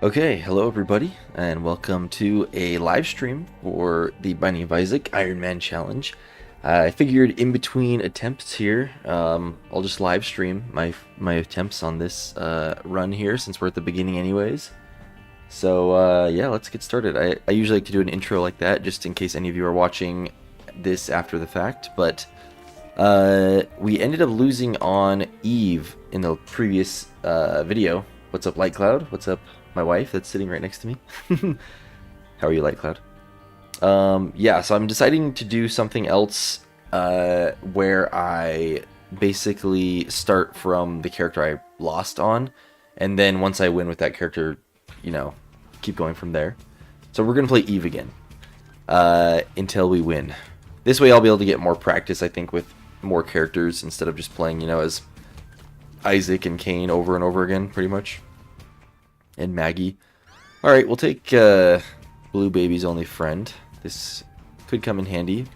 Okay, hello everybody, and welcome to a live stream for the Binding of Isaac Iron Man Challenge. I figured in between attempts here, I'll just live stream my attempts on this run here, since we're at the beginning anyways. So yeah, let's get started. I usually like to do an intro like that, just in case any of you are watching this after the fact, but we ended up losing on Eve in the previous video. What's up, Light Cloud? What's up, my wife that's sitting right next to me? How are you, Light Cloud? Yeah, so I'm deciding to do something else where I basically start from the character I lost on, and then once I win with that character, you know, keep going from there. So we're going to play Eve again until we win. This way I'll be able to get more practice, I think, with more characters instead of just playing, you know, as Isaac and Cain over and over again, pretty much. And Maggie. Alright, we'll take Blue Baby's only friend. This could come in handy.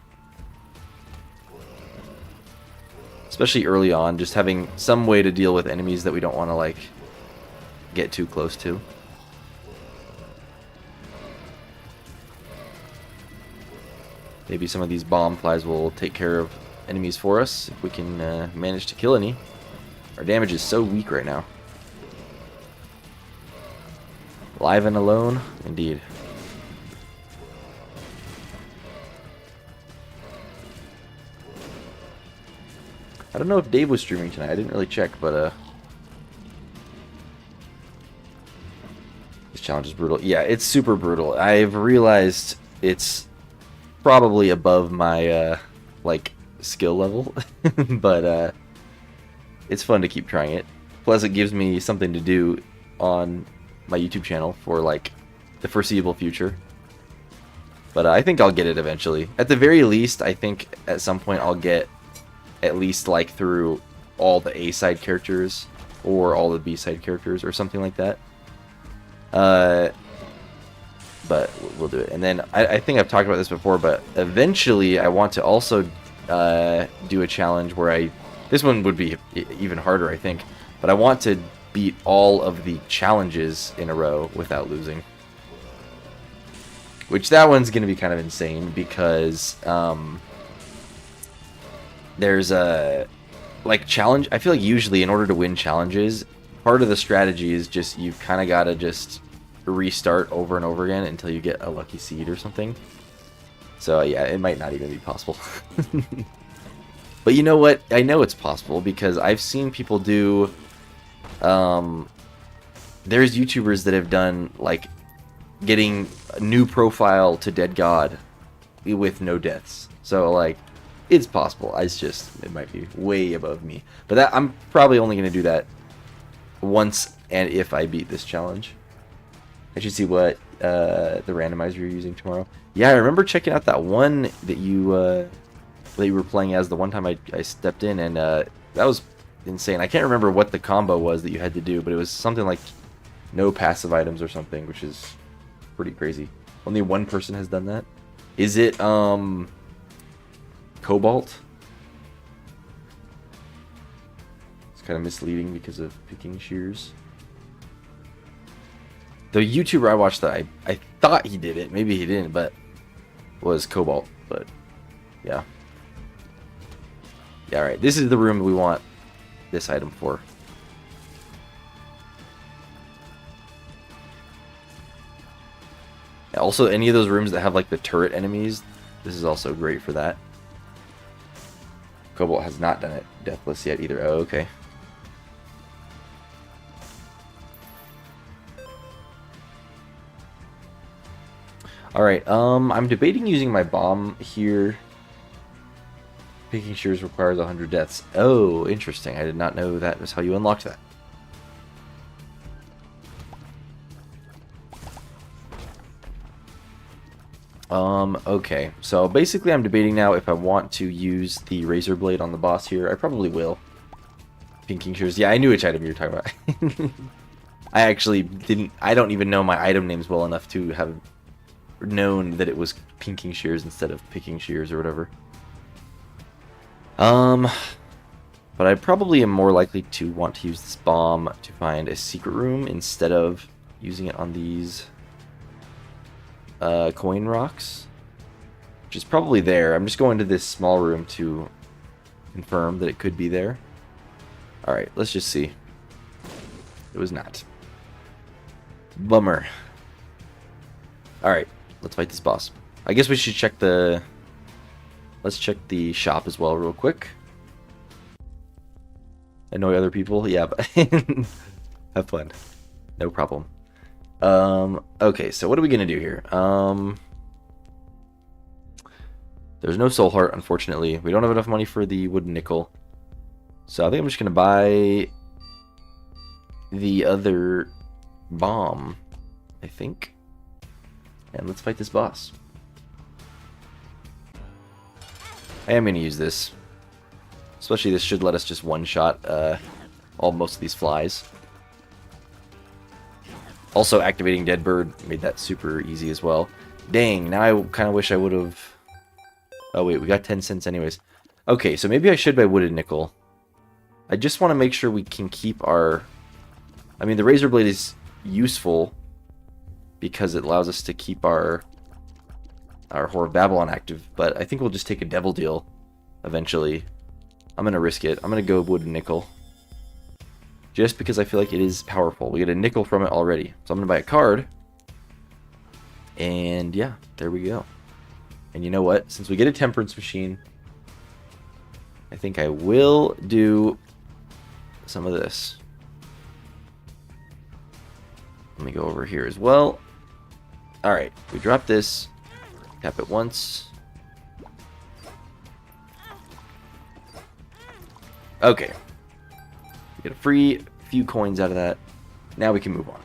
Especially early on, just having some way to deal with enemies that we don't want to, like, get too close to. Maybe some of these bomb flies will take care of enemies for us if we can manage to kill any. Our damage is so weak right now. Live and alone, indeed. I don't know if Dave was streaming tonight. I didn't really check, but this challenge is brutal. Yeah, it's super brutal. I've realized it's probably above my like skill level, but it's fun to keep trying it. Plus, it gives me something to do on my YouTube channel for like the foreseeable future. But I think I'll get it eventually. At the very least, I think at some point I'll get at least like through all the A-side characters or all the B-side characters or something like that. But we'll do it. And then I think I've talked about this before, but eventually I want to also do a challenge where this one would be even harder, I think, but I want to beat all of the challenges in a row without losing. Which that one's going to be kind of insane because there's a like challenge. I feel like usually in order to win challenges, part of the strategy is just you kind of got to just restart over and over again until you get a lucky seed or something. So yeah, it might not even be possible. But you know what? I know it's possible because I've seen people do there's YouTubers that have done like getting a new profile to Dead God with no deaths. So like it's possible. It might be way above me. But that I'm probably only going to do that once and if I beat this challenge. I should see what the randomizer you're using tomorrow. Yeah, I remember checking out that one that you were playing as the one time I stepped in, and that was insane. I can't remember what the combo was that you had to do, but it was something like no passive items or something, which is pretty crazy. Only one person has done that. Is it Cobalt? It's kind of misleading because of picking shears. The YouTuber I watched that I thought he did it, maybe he didn't, but was Cobalt. But yeah. Yeah, alright. This is the room we want this item for. Also, any of those rooms that have like the turret enemies, this is also great for that. Cobalt has not done it deathless yet either. Oh, okay. Alright, I'm debating using my bomb here. Picking shears requires 100 deaths. Oh, interesting. I did not know that was how you unlocked that. Okay. So basically I'm debating now if I want to use the razor blade on the boss here. I probably will. Pinking shears. Yeah, I knew which item you were talking about. I actually didn't... I don't even know my item names well enough to have known that it was pinking shears instead of picking shears or whatever. But I probably am more likely to want to use this bomb to find a secret room instead of using it on these coin rocks, which is probably there. I'm just going to this small room to confirm that it could be there. Alright, let's just see. It was not. Bummer. Alright, let's fight this boss. I guess we should check the... Let's check the shop as well real quick. Annoy other people? Yeah, but have fun. No problem. Okay, so what are we gonna do here? There's no soul heart, unfortunately. We don't have enough money for the wooden nickel. So I think I'm just gonna buy the other bomb, I think. And let's fight this boss. I am gonna use this. Especially this should let us just one-shot most of these flies. Also, activating Deadbird made that super easy as well. Dang, now I kind of wish I would have... Oh wait, we got 10 cents anyways. Okay, so maybe I should buy wooden nickel. I just want to make sure we can keep our... I mean, the razor blade is useful because it allows us to keep our Whore of Babylon active, but I think we'll just take a devil deal eventually. I'm going to risk it. I'm going to go wooden nickel. Just because I feel like it is powerful. We get a nickel from it already. So I'm going to buy a card. And yeah, there we go. And you know what? Since we get a temperance machine, I think I will do some of this. Let me go over here as well. Alright, we drop this. Tap it once. Okay. We get a free few coins out of that. Now we can move on.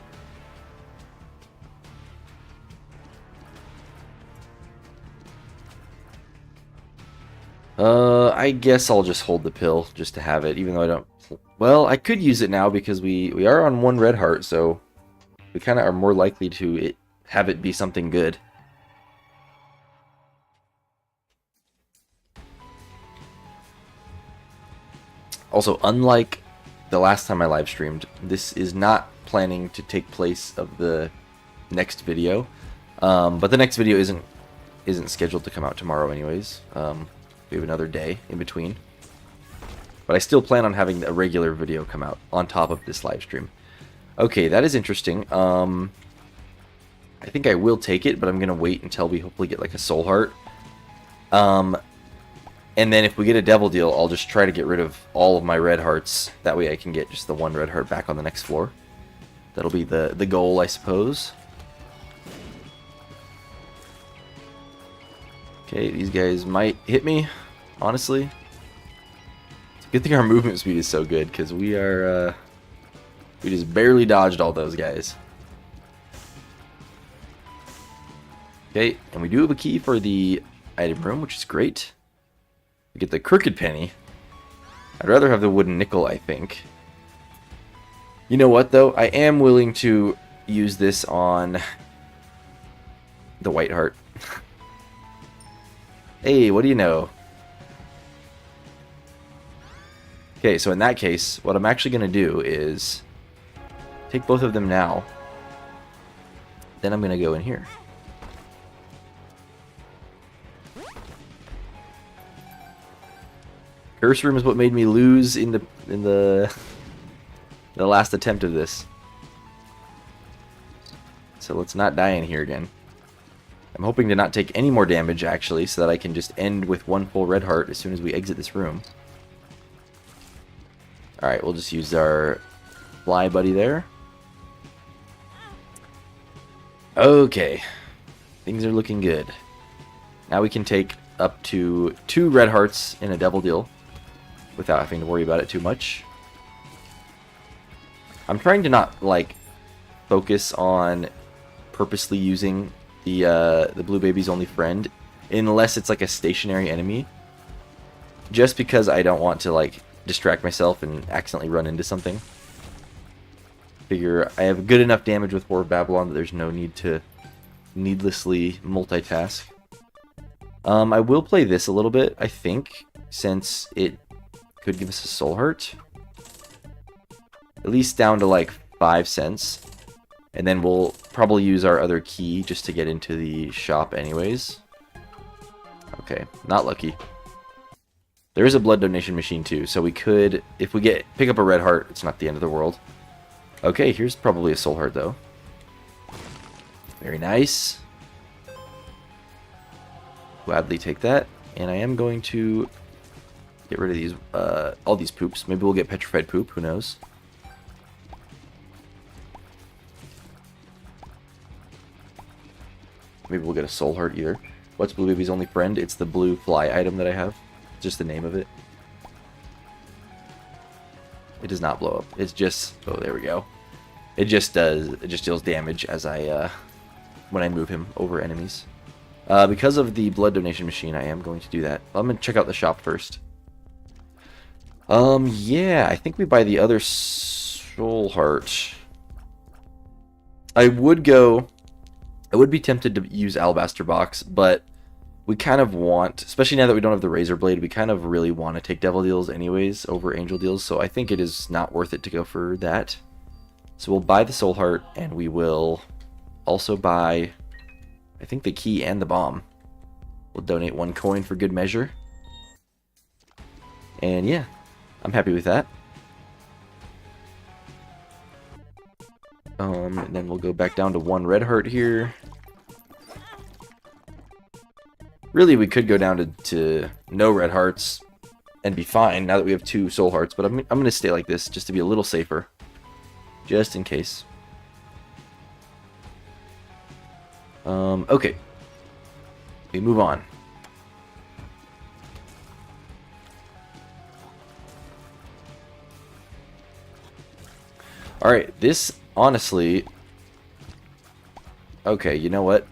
I guess I'll just hold the pill just to have it, even though I don't... Well, I could use it now because we are on 1 red heart, so we kind of are more likely to have it be something good. Also, unlike the last time I live streamed, this is not planning to take place of the next video. But the next video isn't scheduled to come out tomorrow anyways. We have another day in between. But I still plan on having a regular video come out on top of this live stream. Okay, that is interesting. I think I will take it, but I'm going to wait until we hopefully get like a soul heart. And then if we get a devil deal, I'll just try to get rid of all of my red hearts. That way I can get just the 1 red heart back on the next floor. That'll be the goal, I suppose. Okay, these guys might hit me, honestly. It's a good thing our movement speed is so good, because we are... we just barely dodged all those guys. Okay, and we do have a key for the item room, which is great. We get the crooked penny. I'd rather have the wooden nickel, I think. You know what, though? I am willing to use this on the white heart. Hey, what do you know? Okay, so in that case, what I'm actually going to do is take both of them now. Then I'm going to go in here. Curse room is what made me lose in the last attempt of this. So let's not die in here again. I'm hoping to not take any more damage actually, so that I can just end with 1 full red heart as soon as we exit this room. Alright, we'll just use our fly buddy there. Okay. Things are looking good. Now we can take up to 2 red hearts in a devil deal without having to worry about it too much. I'm trying to not, like, focus on purposely using the blue baby's only friend unless it's like a stationary enemy. Just because I don't want to, like, distract myself and accidentally run into something. Figure I have good enough damage with Whore of Babylon that there's no need to needlessly multitask. I will play this a little bit, I think, since it could give us a soul heart. At least down to like 5 cents. And then we'll probably use our other key just to get into the shop anyways. Okay, not lucky. There is a blood donation machine too, so we could, if we pick up a red heart, it's not the end of the world. Okay, here's probably a soul heart though. Very nice. Gladly take that. And I am going to get rid of these, all these poops. Maybe we'll get petrified poop, who knows. Maybe we'll get a soul heart either. What's Blue Baby's only friend? It's the blue fly item that I have. Just the name of it. It does not blow up. It's just, oh, there we go. It just deals damage as when I move him over enemies. Because of the blood donation machine, I am going to do that. I'm going to check out the shop first. Yeah, I think we buy the other soul heart. I would be tempted to use Alabaster Box, but we kind of want, especially now that we don't have the Razor Blade, we kind of really want to take Devil Deals anyways over Angel Deals, so I think it is not worth it to go for that. So we'll buy the Soul Heart, and we will also buy, I think, the key and the bomb. We'll donate 1 coin for good measure. And yeah, I'm happy with that. And then we'll go back down to 1 red heart here. Really, we could go down to no red hearts and be fine now that we have 2 soul hearts, but I'm going to stay like this just to be a little safer. Just in case. Okay. We move on. Alright, this, honestly... Okay, you know what?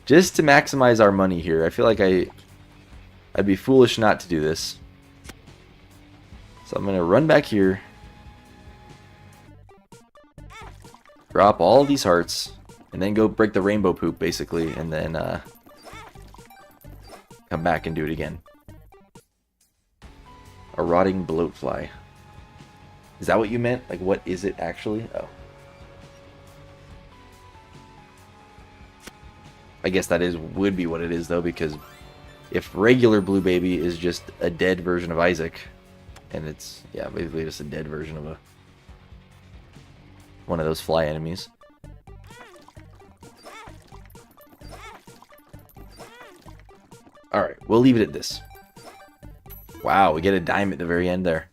Just to maximize our money here, I feel like I'd be foolish not to do this. So I'm going to run back here. Drop all these hearts. And then go break the rainbow poop, basically. And then come back and do it again. A rotting bloatfly. Is that what you meant? Like, what is it actually? Oh. I guess that would be what it is, though, because if regular Blue Baby is just a dead version of Isaac, and it's, yeah, basically just a dead version of one of those fly enemies. Alright, we'll leave it at this. Wow, we get a dime at the very end there.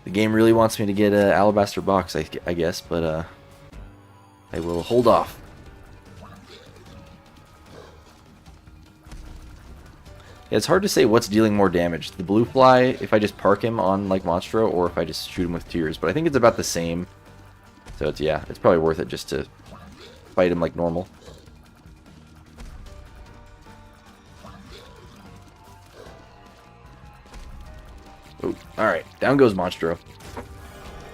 The game really wants me to get an Alabaster Box, I guess, but I will hold off. Yeah, it's hard to say what's dealing more damage. The blue fly, if I just park him on like Monstro, or if I just shoot him with tears. But I think it's about the same. So it's, yeah, it's probably worth it just to fight him like normal. Oh, alright, down goes Monstro.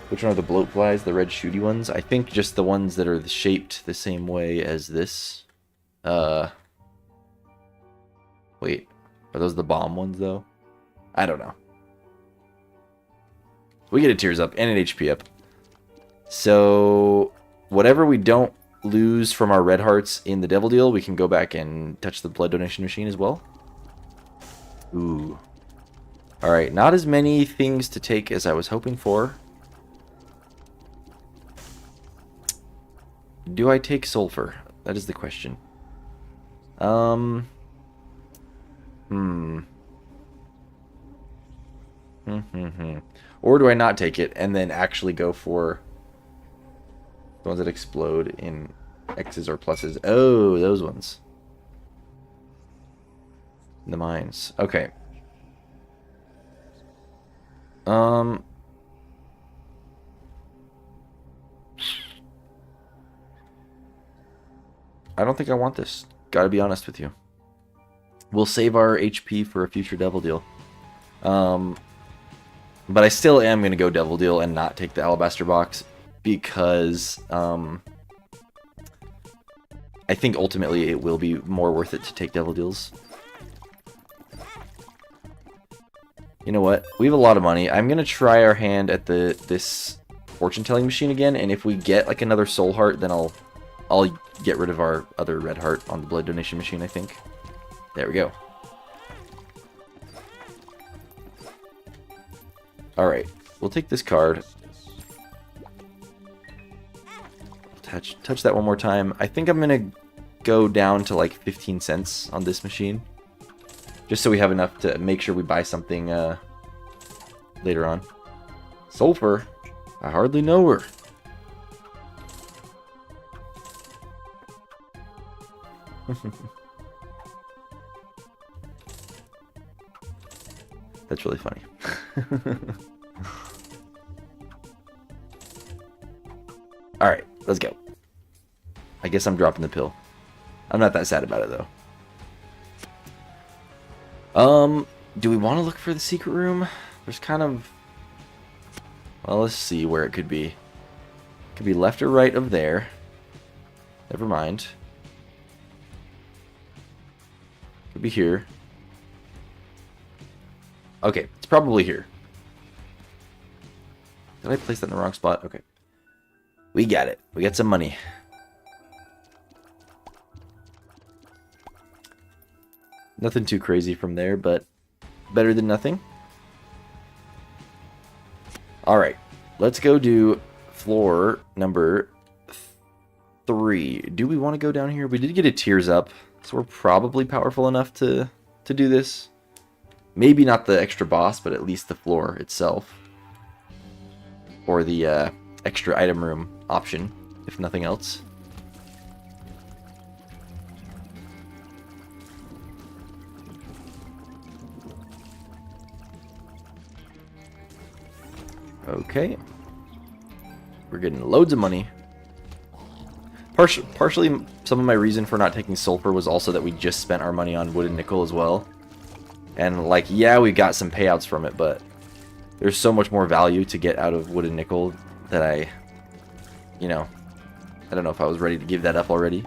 Which one are the bloat flies? The red shooty ones? I think just the ones that are shaped the same way as this. Wait. Are those the bomb ones, though? I don't know. We get a tears up and an HP up. So, whatever we don't lose from our red hearts in the devil deal, we can go back and touch the blood donation machine as well. Ooh. Alright, not as many things to take as I was hoping for. Do I take sulfur? That is the question. Or do I not take it and then actually go for the ones that explode in X's or pluses? Oh, those ones. In the mines. Okay. I don't think I want this. Gotta be honest with you. We'll save our HP for a future Devil Deal. But I still am going to go Devil Deal and not take the Alabaster Box because I think ultimately it will be more worth it to take Devil Deals. You know what? We have a lot of money. I'm going to try our hand at this fortune telling machine again, and if we get like another soul heart, then I'll get rid of our other red heart on the blood donation machine, I think. There we go. Alright, we'll take this card. Touch that one more time. I think I'm gonna go down to like 15 cents on this machine. Just so we have enough to make sure we buy something later on. Sulfur? I hardly know her. That's really funny. Alright, let's go. I guess I'm dropping the pill. I'm not that sad about it, though. Do we want to look for the secret room? There's kind of... Well, let's see where it could be. It could be left or right of there. Never mind. Could be here. Okay, it's probably here. Did I place that in the wrong spot? Okay. We got it. We got some money. Nothing too crazy from there, but better than nothing. Alright, let's go do floor number 3. Do we want to go down here? We did get a tears up, so we're probably powerful enough to do this. Maybe not the extra boss, but at least the floor itself. Or the extra item room option, if nothing else. Okay. We're getting loads of money. Partially, some of my reason for not taking sulfur was also that we just spent our money on wood and nickel as well. And, like, yeah, we got some payouts from it, but there's so much more value to get out of wood and nickel that I don't know if I was ready to give that up already.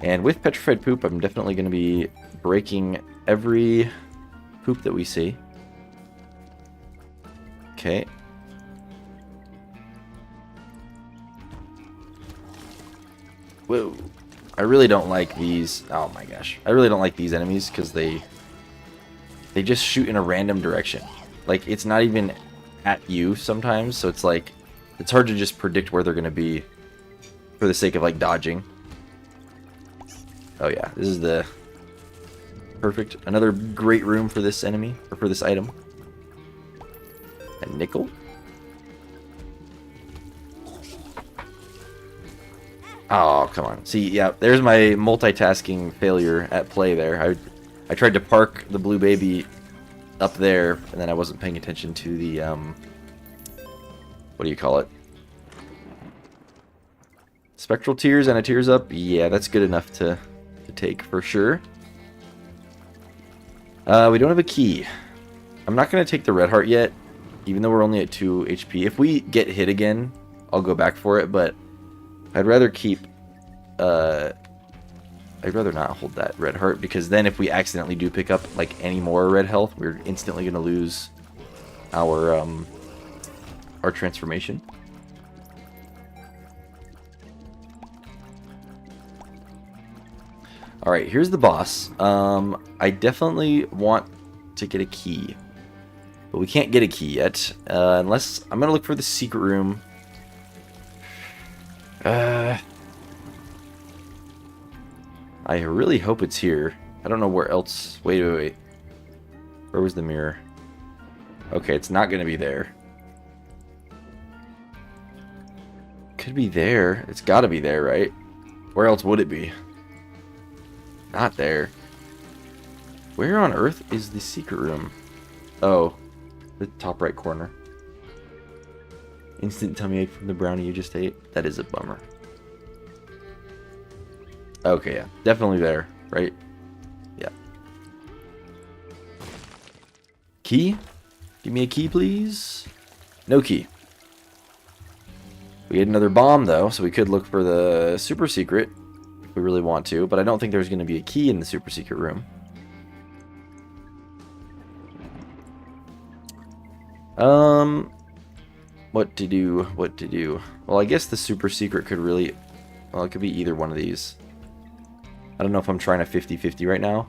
And with petrified poop, I'm definitely going to be breaking every poop that we see. Okay. Whoa. I really don't like these. Oh my gosh. I really don't like these enemies because they just shoot in a random direction. Like, it's not even at you sometimes, so it's like, it's hard to just predict where they're going to be for the sake of, like, dodging. Oh yeah, this is the perfect. Another great room for this enemy, or for this item. A nickel? Oh, come on. See, yeah, there's my multitasking failure at play there. I tried to park the blue baby up there, and then I wasn't paying attention to the, what do you call it? Spectral tears and a tears up? Yeah, that's good enough to take for sure. We don't have a key. I'm not going to take the red heart yet, even though we're only at 2 HP. If we get hit again, I'll go back for it, but I'd rather keep, I'd rather not hold that red heart, because then if we accidentally do pick up, like, any more red health, we're instantly going to lose our transformation. Alright, here's the boss. I definitely want to get a key, but we can't get a key yet, unless I'm going to look for the secret room. I really hope it's here. I don't know where else. Wait. Where was the mirror? Okay, it's not going to be there. Could be there. It's got to be there, right? Where else would it be? Not there. Where on earth is the secret room? Oh, the top right corner. Instant tummy ache from the brownie you just ate. That is a bummer. Okay, yeah. Definitely there, right? Yeah. Key? Give me a key, please. No key. We had another bomb, though, so we could look for the super secret if we really want to, but I don't think there's going to be a key in the super secret room. What to do, what to do. Well, I guess the super secret could really... Well, it could be either one of these. I don't know if I'm trying a 50-50 right now.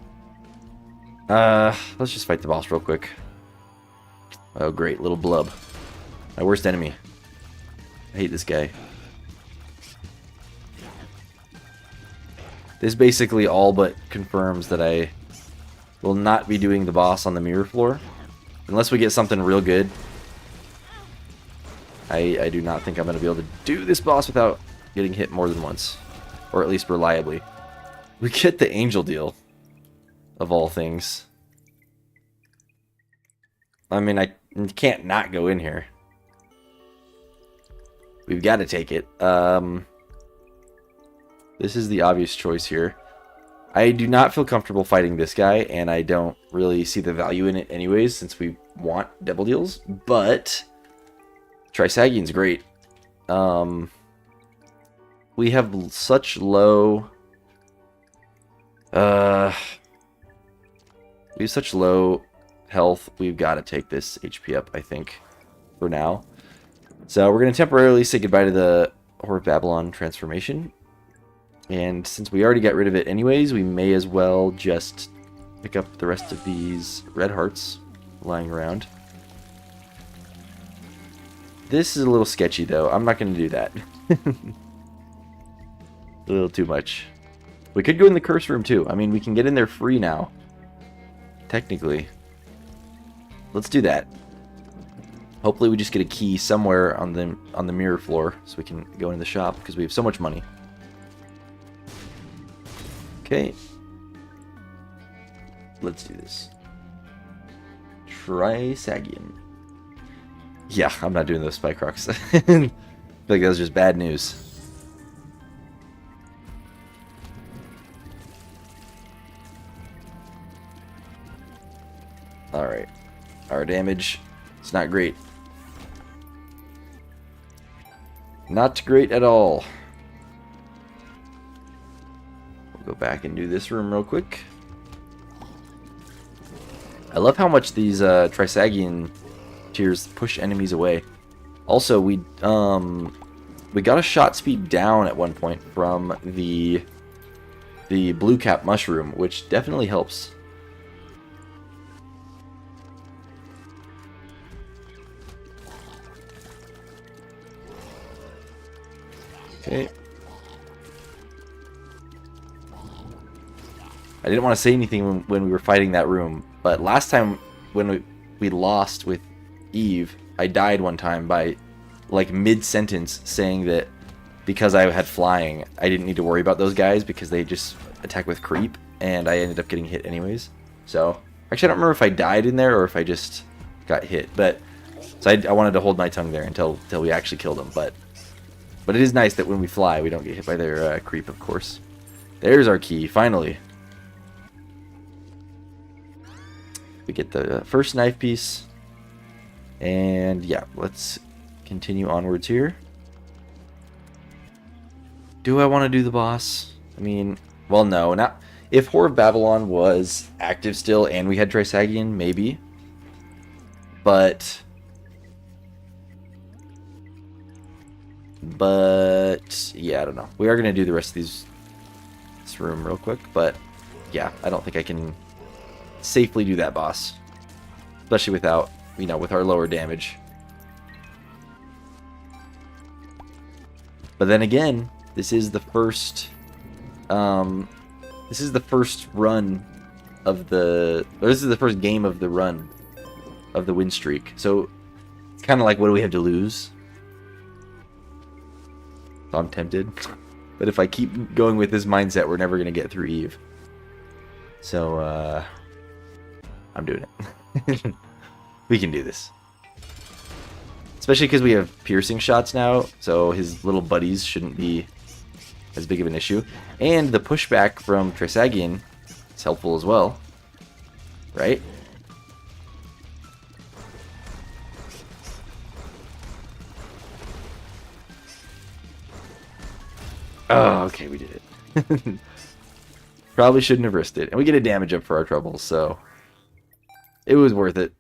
Let's just fight the boss real quick. Oh, great. Little blub. My worst enemy. I hate this guy. This basically all but confirms that I will not be doing the boss on the mirror floor. Unless we get something real good. I do not think I'm going to be able to do this boss without getting hit more than once. Or at least reliably. We get the angel deal. Of all things. I mean, I can't not go in here. We've got to take it. This is the obvious choice here. I do not feel comfortable fighting this guy, and I don't really see the value in it anyways, since we want devil deals. But Trisagian's great. We have such low... we have such low health. We've got to take this HP up, I think, for now. So we're going to temporarily say goodbye to the Whore of Babylon transformation. And since we already got rid of it anyways, we may as well just pick up the rest of these red hearts lying around. This is a little sketchy, though. I'm not going to do that. A little too much. We could go in the curse room, too. I mean, we can get in there free now. Technically. Let's do that. Hopefully we just get a key somewhere on the mirror floor so we can go into the shop because we have so much money. Okay. Let's do this. Trisagian. Yeah, I'm not doing those Spike Rocks. I feel like that was just bad news. Alright. Our damage. It's not great. Not great at all. We'll go back and do this room real quick. I love how much these Trisagian tears push enemies away. Also, we got a shot speed down at one point from the blue cap mushroom, which definitely helps. Okay. I didn't want to say anything when we were fighting that room, but last time when we lost with Eve, I died one time by like mid-sentence saying that because I had flying, I didn't need to worry about those guys because they just attack with creep, and I ended up getting hit anyways. So, actually I don't remember if I died in there or if I just got hit, but so I wanted to hold my tongue there until we actually killed them, but it is nice that when we fly, we don't get hit by their creep, of course. There's our key, finally. We get the first knife piece. And yeah, let's continue onwards here. Do I want to do the boss? I mean, well, no. Not, if Whore of Babylon was active still and we had Trisagian, maybe. But yeah, I don't know. We are going to do the rest of this room real quick, but yeah, I don't think I can safely do that boss, especially without, you know, with our lower damage. But then again, this is the first run of the, or this is the first game of the run of the win streak. So it's kind of like, what do we have to lose? So I'm tempted. But if I keep going with this mindset, we're never going to get through Eve. So, I'm doing it. We can do this. Especially because we have piercing shots now, so his little buddies shouldn't be as big of an issue. And the pushback from Trisagian is helpful as well. Right? Oh, okay, we did it. Probably shouldn't have risked it. And we get a damage up for our troubles, so it was worth it.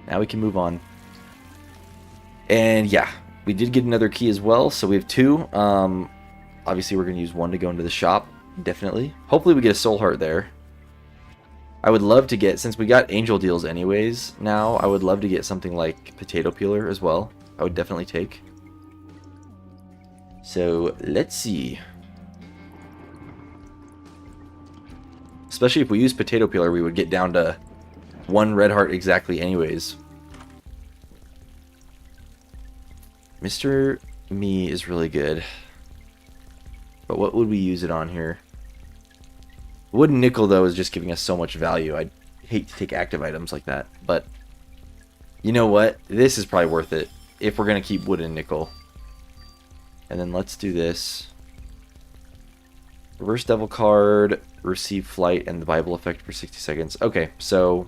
Now we can move on. And yeah, we did get another key as well, so we have 2. Obviously, we're going to use 1 to go into the shop, definitely. Hopefully, we get a soul heart there. I would love to get, since we got angel deals anyways now, I would love to get something like potato peeler as well. I would definitely take. So, let's see. Especially if we use potato peeler, we would get down to 1 red heart exactly anyways. Mr. Me is really good. But what would we use it on here? Wooden nickel, though, is just giving us so much value. I'd hate to take active items like that. But you know what? This is probably worth it if we're going to keep wooden nickel. And then let's do this. Reverse devil card, receive flight, and the Bible effect for 60 seconds. Okay, so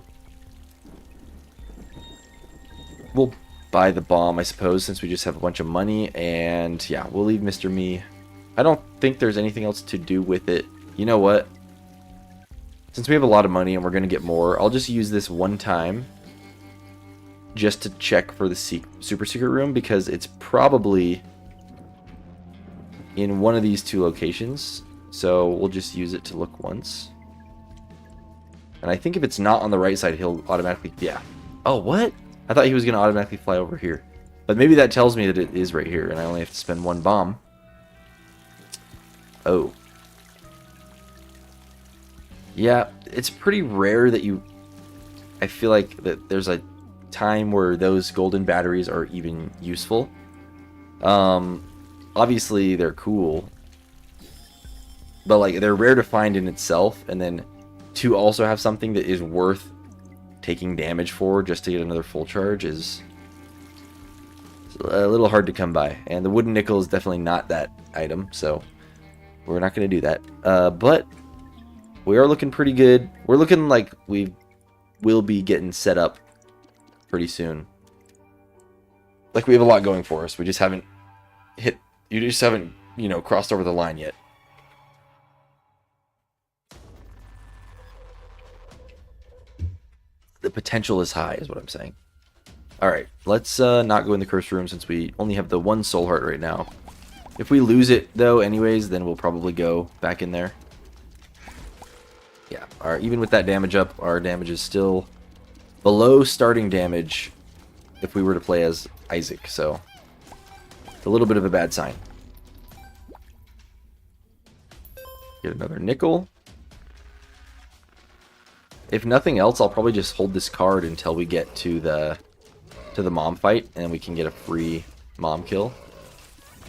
we'll buy the bomb, I suppose, since we just have a bunch of money. And yeah, we'll leave Mr. Me. I don't think there's anything else to do with it. You know what? Since we have a lot of money and we're going to get more, I'll just use this one time just to check for the super secret room, because it's probably in one of these 2 locations. So we'll just use it to look once. And I think if it's not on the right side, he'll automatically... Yeah. Oh, what? I thought he was going to automatically fly over here. But maybe that tells me that it is right here, and I only have to spend 1 bomb. Oh. Yeah, it's pretty rare that you... I feel like that there's a time where those golden batteries are even useful. Obviously, they're cool. But, like, they're rare to find in itself. And then to also have something that is worth taking damage for just to get another full charge is a little hard to come by. And the wooden nickel is definitely not that item, so we're not going to do that. But we are looking pretty good. We're looking like we will be getting set up pretty soon. Like, we have a lot going for us. We just haven't hit... You just haven't, you know, crossed over the line yet. The potential is high, is what I'm saying. Alright, let's not go in the curse room since we only have the 1 soul heart right now. If we lose it, though, anyways, then we'll probably go back in there. Yeah, even with that damage up, our damage is still below starting damage if we were to play as Isaac, so it's a little bit of a bad sign. Get another nickel. If nothing else, I'll probably just hold this card until we get to the mom fight, and we can get a free mom kill.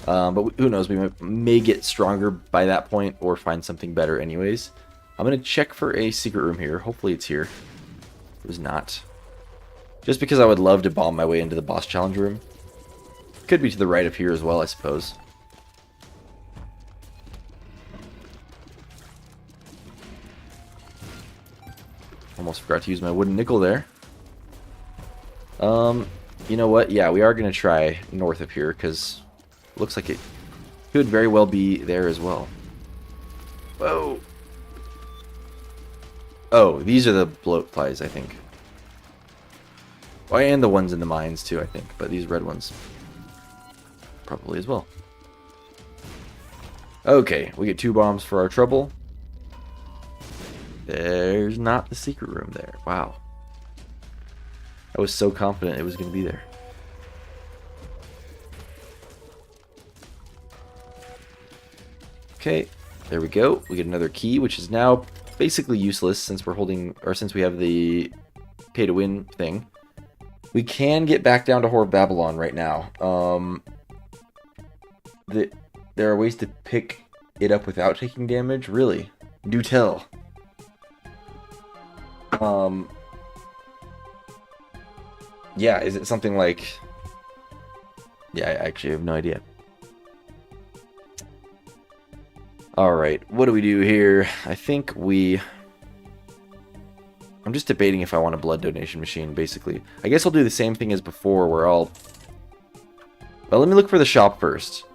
But who knows, we may get stronger by that point or find something better anyways. I'm going to check for a secret room here. Hopefully it's here. It was not. Just because I would love to bomb my way into the boss challenge room. Could be to the right of here as well, I suppose. Almost forgot to use my wooden nickel there. You know what? Yeah, we are going to try north of here, because it looks like it could very well be there as well. Whoa! Oh, these are the bloat flies, I think. Oh, and the ones in the mines, too, I think. But these red ones probably as well. Okay, we get 2 bombs for our trouble. There's not the secret room there. Wow. I was so confident it was going to be there. Okay, there we go. We get another key, which is now basically useless since we're holding, or since we have the pay to win thing. We can get back down to Whore of Babylon right now. There are ways to pick it up without taking damage? Really? Do tell. Yeah, is it something like... Yeah, I actually have no idea. Alright, what do we do here? I think we... I'm just debating if I want a blood donation machine, basically. I guess I'll do the same thing as before, where I'll... Well, let me look for the shop first.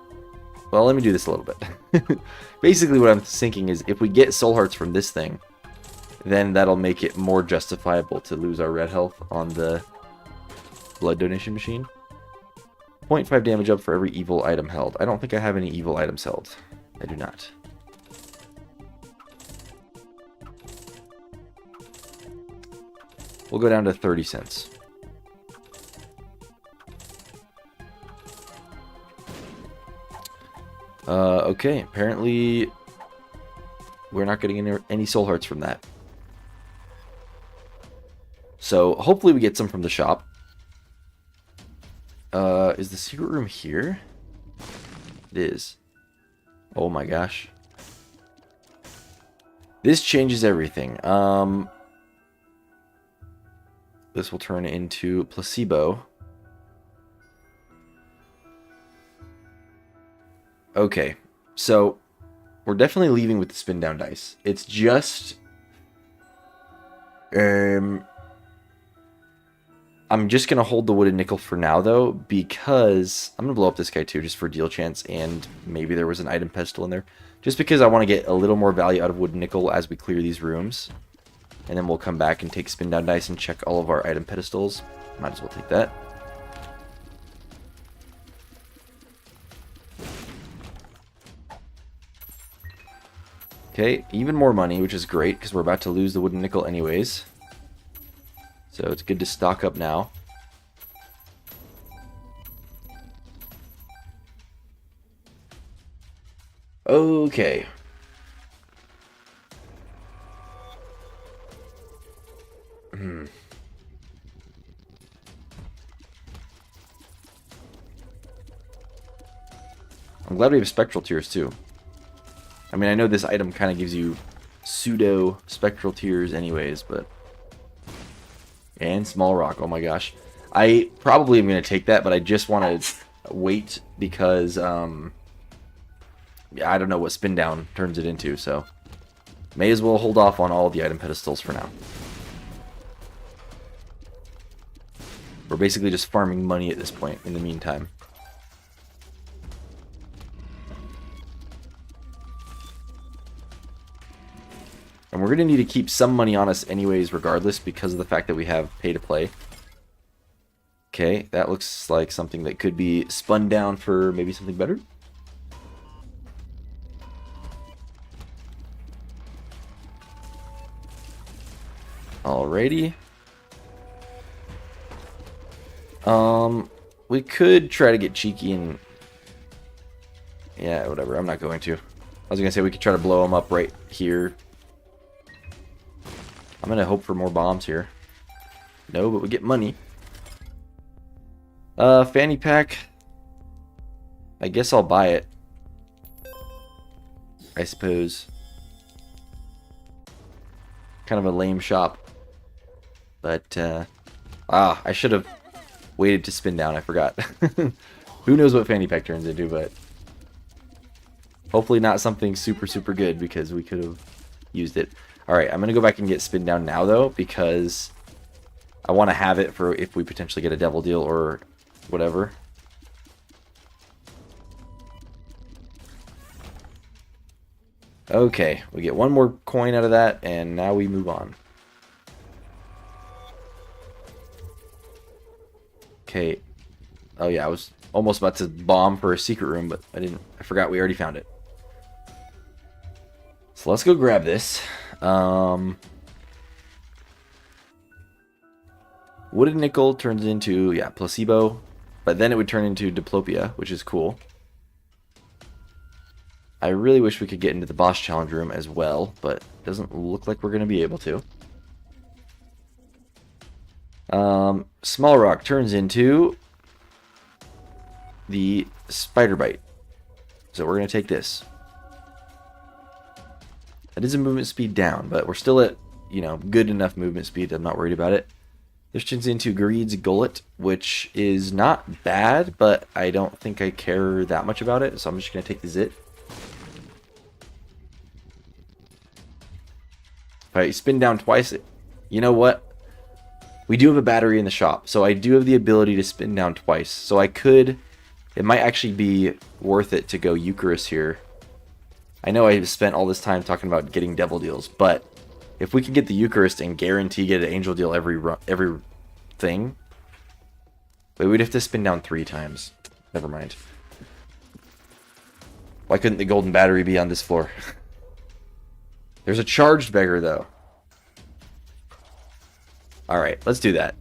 Well, let me do this a little bit. Basically, what I'm thinking is, if we get soul hearts from this thing, then that'll make it more justifiable to lose our red health on the blood donation machine. 0.5 damage up for every evil item held. I don't think I have any evil items held. I do not. We'll go down to 30 cents. Okay, apparently we're not getting any soul hearts from that. So hopefully we get some from the shop. Is the secret room here? It is. Oh my gosh. This changes everything. This will turn into placebo. Okay, so we're definitely leaving with the spin down dice. It's just I'm just going to hold the wooden nickel for now, though, because I'm going to blow up this guy, too, just for deal chance, and maybe there was an item pedestal in there. Just because I want to get a little more value out of wooden nickel as we clear these rooms. And then we'll come back and take spin down dice and check all of our item pedestals. Might as well take that. Okay, even more money, which is great, because we're about to lose the wooden nickel anyways. So it's good to stock up now. Okay. I'm glad we have spectral tears too. I mean, I know this item kind of gives you pseudo spectral tears anyways, but... And small rock, oh my gosh. I probably am going to take that, but I just want to wait because, yeah, I don't know what spin down turns it into, so may as well hold off on all the item pedestals for now. We're basically just farming money at this point in the meantime. And we're going to need to keep some money on us anyways, regardless, because of the fact that we have pay to play. Okay, that looks like something that could be spun down for maybe something better. Alrighty. We could try to get cheeky and... Yeah, whatever, I'm not going to. I was going to say we could try to blow them up right here. I'm going to hope for more bombs here. No, but we get money. Fanny pack. I guess I'll buy it. I suppose. Kind of a lame shop. But, I should have waited to spin down. I forgot. Who knows what fanny pack turns into, but... Hopefully not something super, super good, because we could have used it. Alright, I'm going to go back and get spin down now, though, because I want to have it for if we potentially get a devil deal or whatever. Okay, we get one more coin out of that, and now we move on. Okay. Oh yeah, I was almost about to bomb for a secret room, but I didn't. I forgot we already found it. So let's go grab this. Wooden nickel turns into, yeah, placebo, but then it would turn into diplopia, which is cool. I really wish we could get into the boss challenge room as well, but it doesn't look like we're going to be able to. Small rock turns into the spider bite. So we're going to take this. That is a movement speed down, but we're still at, you know, good enough movement speed. I'm not worried about it. This turns into Greed's Gullet, which is not bad, but I don't think I care that much about it, so I'm just going to take the Zit. If I spin down twice, you know what? We do have a battery in the shop, so I do have the ability to spin down twice. So I could, it might actually be worth it to go Eucharist here. I know I spent all this time talking about getting devil deals, but if we can get the Eucharist and guarantee get an angel deal every thing, but we'd have to spin down 3 times. Never mind. Why couldn't the golden battery be on this floor? There's a charged beggar, though. Alright, let's do that.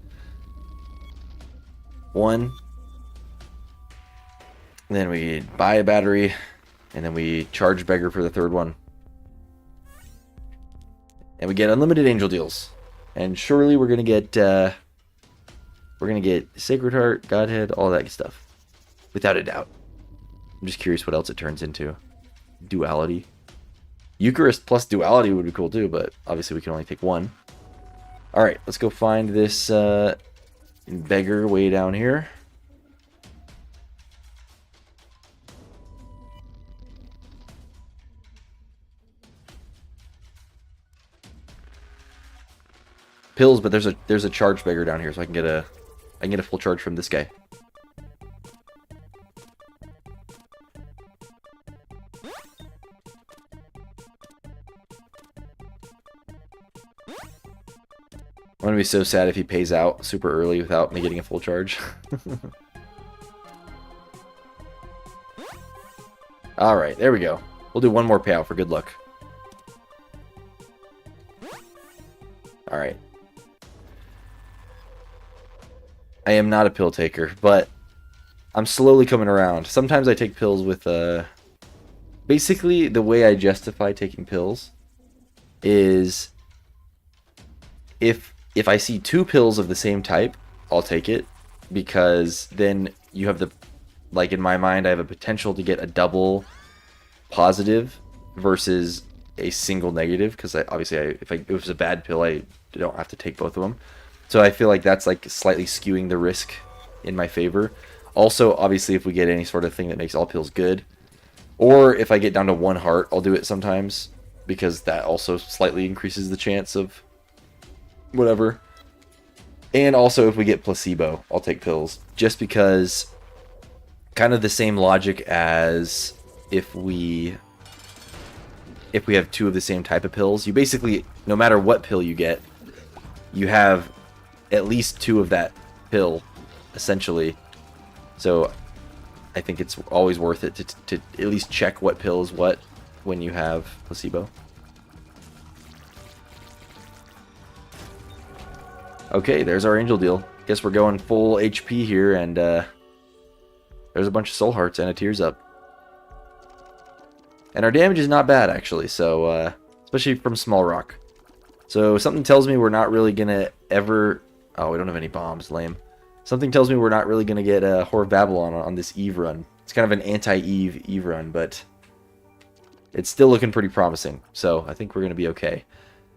1. Then we buy a battery. And then we charge beggar for the 3rd one. And we get unlimited angel deals. And surely we're gonna get Sacred Heart, Godhead, all that stuff. Without a doubt. I'm just curious what else it turns into. Duality. Eucharist plus duality would be cool too, but obviously we can only take 1. Alright, let's go find this beggar way down here. Pills, but there's a charge beggar down here, so I can get a full charge from this guy. I'm gonna be so sad if he pays out super early without me getting a full charge. Alright, there we go. We'll do one more payout for good luck. Alright. I am not a pill taker, but I'm slowly coming around. Sometimes I take pills with, basically, the way I justify taking pills is if I see 2 pills of the same type, I'll take it, because then you have the, like in my mind, I have a potential to get a double positive versus a single negative, because obviously if it was a bad pill, I don't have to take both of them. So I feel like that's like slightly skewing the risk in my favor. Also, obviously, if we get any sort of thing that makes all pills good, or if I get down to 1 heart, I'll do it sometimes, because that also slightly increases the chance of whatever. And also, if we get placebo, I'll take pills, just because kind of the same logic as if we have 2 of the same type of pills. You basically, no matter what pill you get, you have at least 2 of that pill, essentially. So I think it's always worth it to at least check what pill is what when you have placebo. Okay, there's our angel deal. Guess we're going full HP here, and there's a bunch of soul hearts and a tears up. And our damage is not bad, actually, so especially from small rock. So something tells me we're not really gonna ever... Oh, we don't have any bombs. Lame. Something tells me we're not really gonna get a Whore of Babylon on this Eve run. It's kind of an anti-Eve run, but it's still looking pretty promising. So I think we're gonna be okay.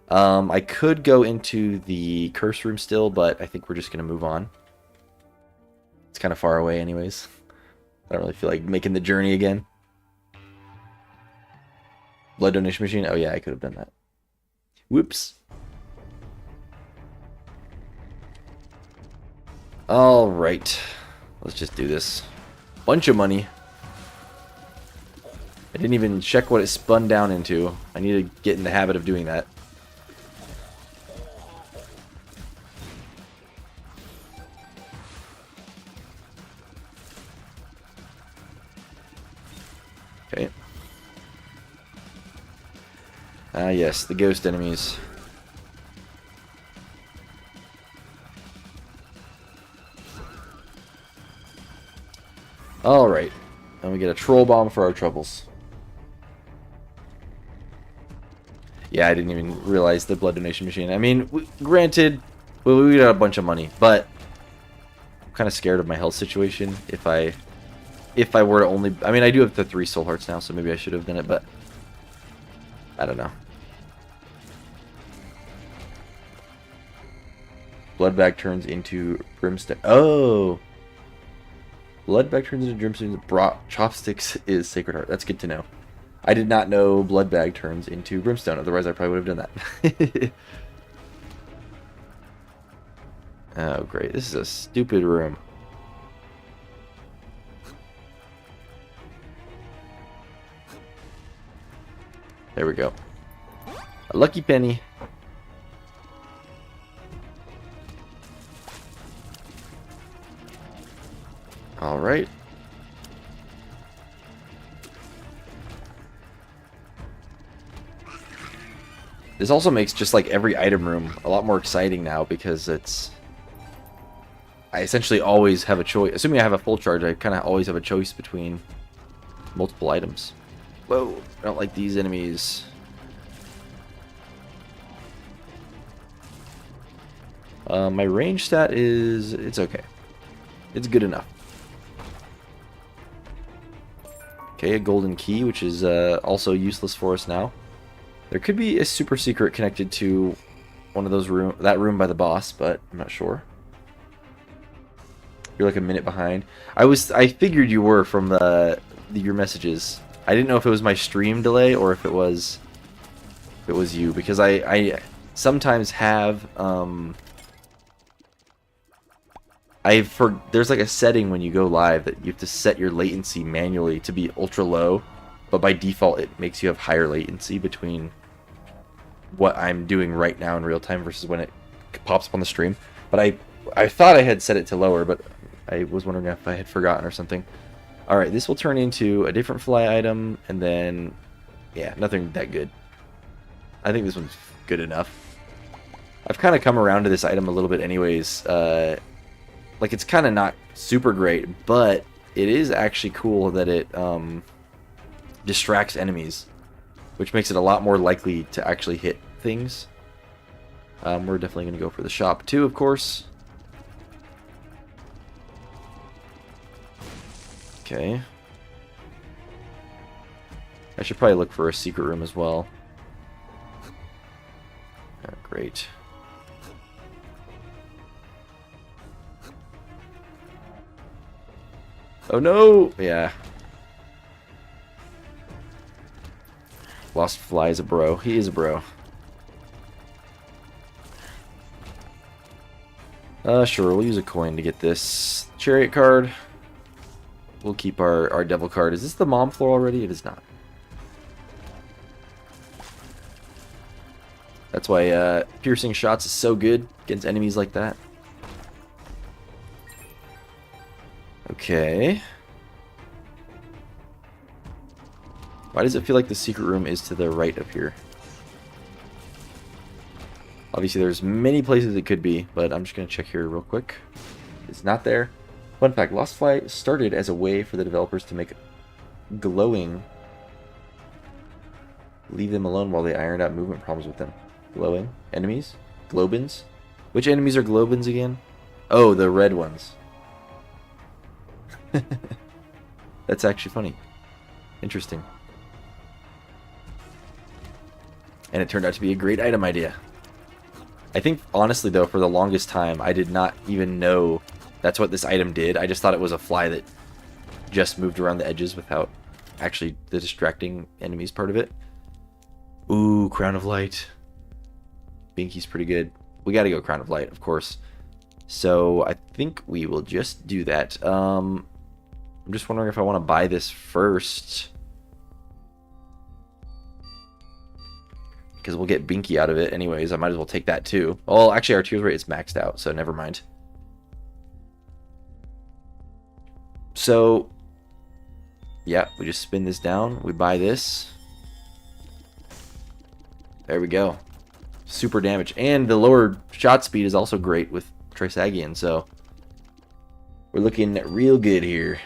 I could go into the curse room still, but I think we're just gonna move on. It's kind of far away, anyways. I don't really feel like making the journey again. Blood donation machine. Oh yeah, I could have done that. Whoops. Alright. Let's just do this. Bunch of money. I didn't even check what it spun down into. I need to get in the habit of doing that. Okay. Ah, yes, the ghost enemies. Alright. And we get a troll bomb for our troubles. Yeah, I didn't even realize the blood donation machine. I mean, granted, we got a bunch of money, but I'm kind of scared of my health situation if I were to only... I mean, I do have the 3 soul hearts now, so maybe I should have done it, but I don't know. Blood bag turns into brimstone. Oh! Blood bag turns into brimstone. Chopsticks is Sacred Heart. That's good to know. I did not know blood bag turns into brimstone. Otherwise, I probably would have done that. Oh, great. This is a stupid room. There we go. A lucky penny. Alright. This also makes just like every item room a lot more exciting now because I essentially always have a choice. Assuming I have a full charge, I kind of always have a choice between multiple items. Whoa, I don't like these enemies. My range stat is... it's okay. It's good enough. Okay, a golden key, which is also useless for us now. There could be a super secret connected to one of those that room by the boss, but I'm not sure. You're like a minute behind. I figured you were from your messages. I didn't know if it was my stream delay or if it was you, because I sometimes have there's like a setting when you go live that you have to set your latency manually to be ultra low, but by default it makes you have higher latency between what I'm doing right now in real time versus when it pops up on the stream. But I thought I had set it to lower, but I was wondering if I had forgotten or something. Alright, this will turn into a different fly item, and then, yeah, nothing that good. I think this one's good enough. I've kind of come around to this item a little bit anyways. Like, it's kind of not super great, but it is actually cool that it distracts enemies, which makes it a lot more likely to actually hit things. We're definitely going to go for the shop too, of course. Okay. I should probably look for a secret room as well. Oh, great. Oh no! Yeah. Lost Fly is a bro. He is a bro. Sure, we'll use a coin to get this chariot card. We'll keep our devil card. Is this the mom floor already? It is not. That's why piercing shots is so good against enemies like that. Okay. Why does it feel like the secret room is to the right of here? Obviously, there's many places it could be, but I'm just going to check here real quick. It's not there. Fun fact, Lost Fly started as a way for the developers to make glowing. Leave them alone while they ironed out movement problems with them. Glowing? Enemies? Globins? Which enemies are Globins again? Oh, the red ones. That's actually funny. Interesting. And it turned out to be a great item idea. I think, honestly, though, for the longest time, I did not even know that's what this item did. I just thought it was a fly that just moved around the edges without actually the distracting enemies part of it. Ooh, Crown of Light. Binky's pretty good. We gotta go Crown of Light, of course. So I think we will just do that. I'm just wondering if I want to buy this first, because we'll get Binky out of it anyways. I might as well take that too. Well, actually our tears rate is maxed out, so never mind. So yeah, we just spin this down. We buy this. There we go. Super damage. And the lower shot speed is also great with Trisagion, so we're looking real good here.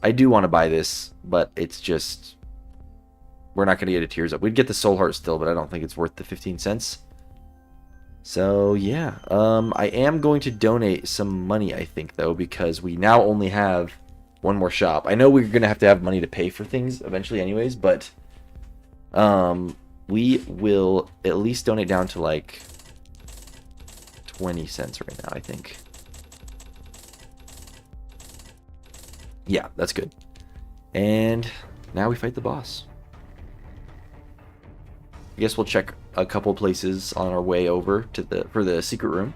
I do want to buy this, but it's just, we're not going to get a Tears Up. We'd get the Soul Heart still, but I don't think it's worth the 15 cents. So yeah, I am going to donate some money, I think, though, because we now only have one more shop. I know we're going to have money to pay for things eventually anyways, but we will at least donate down to like 20 cents right now, I think. Yeah, that's good. And now we fight the boss. I guess we'll check a couple places on our way over to for the secret room.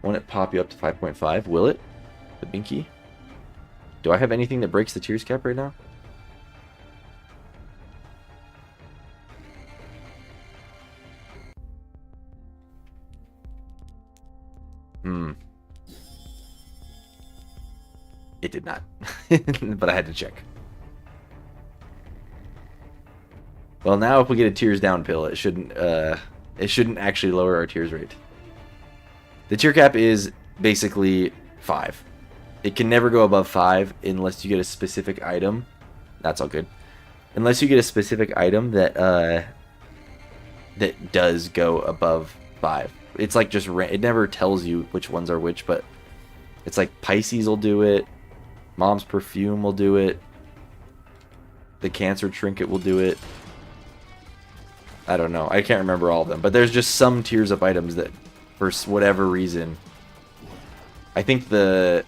Won't it pop you up to 5.5? Will it? The Binky? Do I have anything that breaks the tears cap right now? It did not. But I had to check. Well, now if we get a tears down pill, it shouldn't actually lower our tears rate. The tier cap is basically 5. It can never go above 5 unless you get a specific item. That's all good. Unless you get a specific item that that does go above 5. It's like just it never tells you which ones are which, but it's like Pisces will do it, Mom's Perfume will do it, the Cancer Trinket will do it. I don't know. I can't remember all of them, but there's just some tiers of items that, for whatever reason, I think that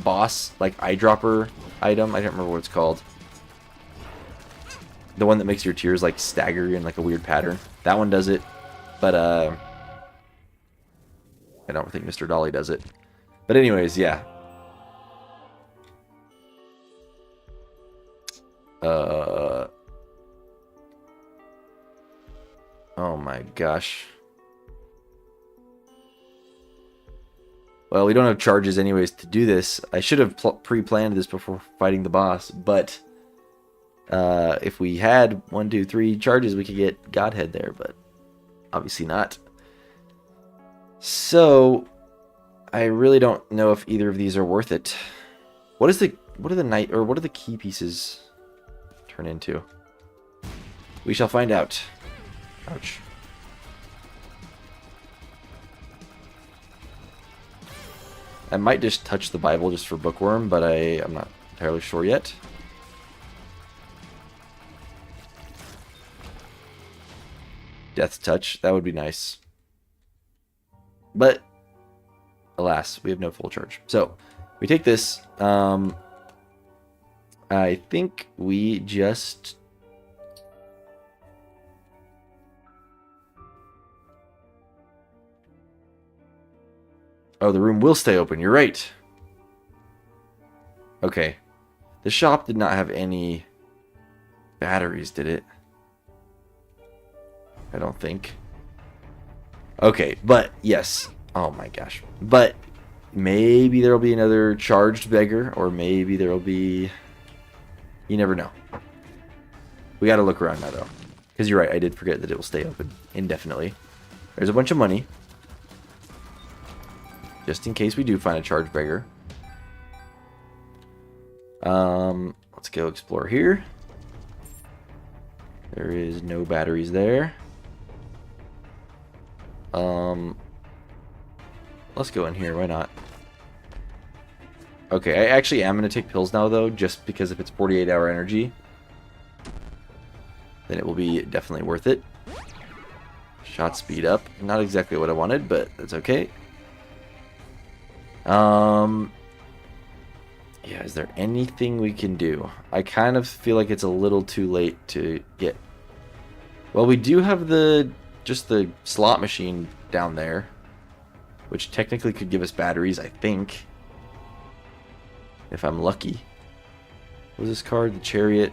boss like eyedropper item, I don't remember what it's called. The one that makes your tears like stagger in like a weird pattern. That one does it, but I don't think Mr. Dolly does it. But anyways, yeah. Oh my gosh. Well, we don't have charges anyways to do this. I should have pre-planned this before fighting the boss, but if we had 1, 2, 3 charges, we could get Godhead there, but obviously not. So I really don't know if either of these are worth it. What do the key pieces turn into? We shall find out. Ouch. I might just touch the Bible just for Bookworm, but I'm not entirely sure yet. Death's Touch, that would be nice. But, alas, we have no full charge. So, we take this. I think we just... Oh, the room will stay open. You're right. Okay. The shop did not have any batteries, did it? I don't think. Okay, but yes. Oh my gosh. But maybe there will be another charged beggar, or maybe there will be... You never know. We gotta look around now, though. Because you're right, I did forget that it will stay open indefinitely. There's a bunch of money. Just in case we do find a charged beggar. Let's go explore here. There is no batteries there. Let's go in here, why not? Okay, I actually am going to take pills now, though, just because if it's 48-hour energy, then it will be definitely worth it. Shot speed up. Not exactly what I wanted, but that's okay. Yeah, is there anything we can do? I kind of feel like it's a little too late to get... Well, we do have just the slot machine down there, which technically could give us batteries, I think. If I'm lucky. What was this card? The Chariot.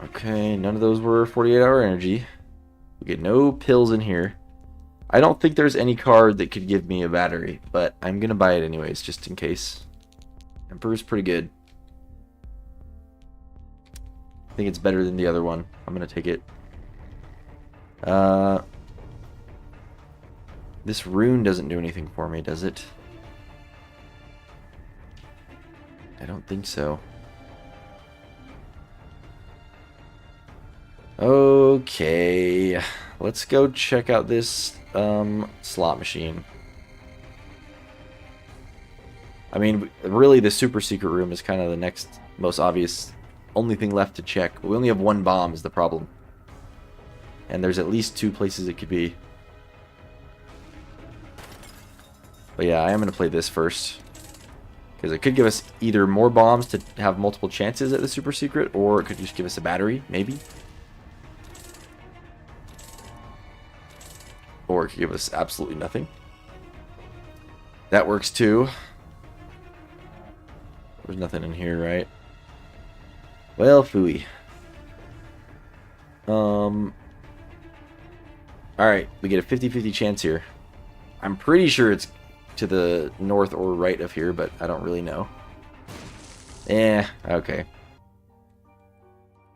Okay, none of those were 48-hour energy. We get no pills in here. I don't think there's any card that could give me a battery, but I'm going to buy it anyways, just in case. Emperor's pretty good. I think it's better than the other one. I'm going to take it. This rune doesn't do anything for me, does it? I don't think so. Okay, let's go check out this slot machine. I mean, really the super secret room is kind of the next most obvious, only thing left to check. But we only have one bomb is the problem. And there's at least 2 places it could be. But yeah, I am going to play this first. Because it could give us either more bombs to have multiple chances at the super secret, or it could just give us a battery, maybe. Or it could give us absolutely nothing. That works too. There's nothing in here, right? Well, phooey. Alright, we get a 50-50 chance here. I'm pretty sure it's to the north or right of here, but I don't really know. Okay.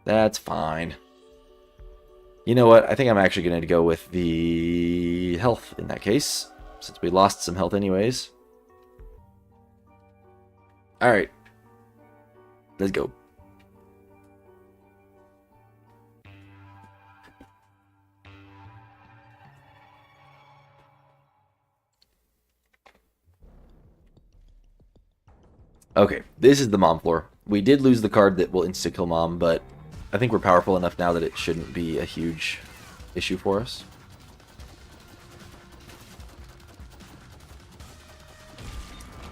That's fine. You know what? I think I'm actually going to go with the health in that case, since we lost some health anyways. Alright. Let's go. Okay, this is the mom floor. We did lose the card that will insta-kill mom, but I think we're powerful enough now that it shouldn't be a huge issue for us.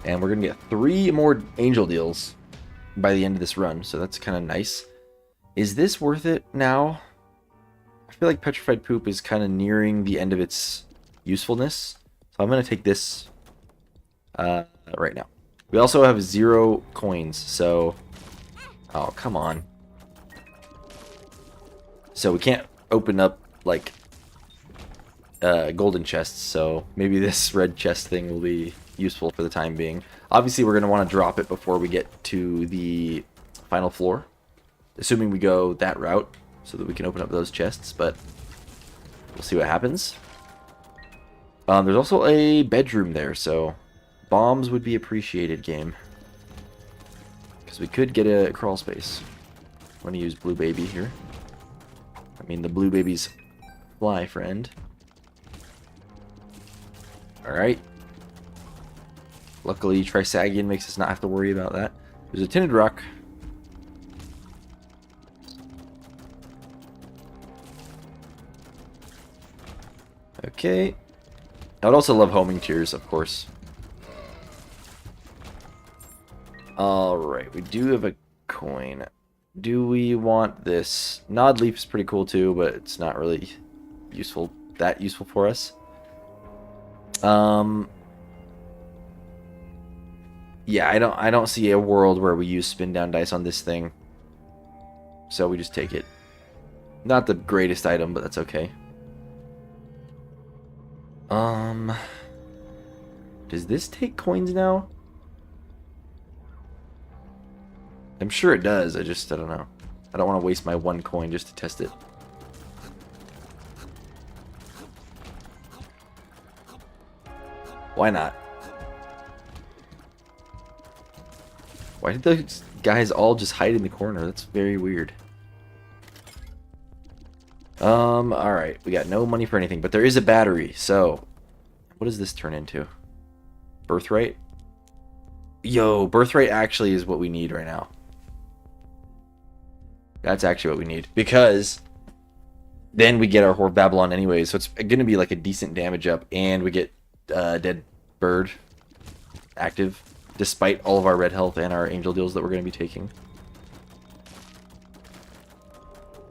And we're going to get 3 more angel deals by the end of this run, so that's kind of nice. Is this worth it now? I feel like Petrified Poop is kind of nearing the end of its usefulness, so I'm going to take this right now. We also have 0 coins, so... Oh, come on. So we can't open up, like, golden chests, so maybe this red chest thing will be useful for the time being. Obviously, we're going to want to drop it before we get to the final floor, assuming we go that route, so that we can open up those chests, but we'll see what happens. There's also a bedroom there, so... Bombs would be appreciated, game. Because we could get a crawl space. I'm going to use Blue Baby here. I mean, the Blue Baby's fly friend. Alright. Luckily, Trisagion makes us not have to worry about that. There's a Tinted Rock. Okay. I would also love homing tears, of course. Alright, we do have a coin. Do we want this? Nod Leaf is pretty cool too, but it's not really useful, that useful for us. Yeah, I don't see a world where we use spin down dice on this thing. So we just take it. Not the greatest item, but that's okay. Does this take coins now? I'm sure it does, I don't know. I don't want to waste my 1 coin just to test it. Why not? Why did those guys all just hide in the corner? That's very weird. Alright. We got no money for anything, but there is a battery, so... What does this turn into? Birthright? Yo, Birthright actually is what we need right now. That's actually what we need, because then we get our Whore of Babylon anyway, so it's going to be like a decent damage up, and we get Dead Bird active, despite all of our red health and our angel deals that we're going to be taking.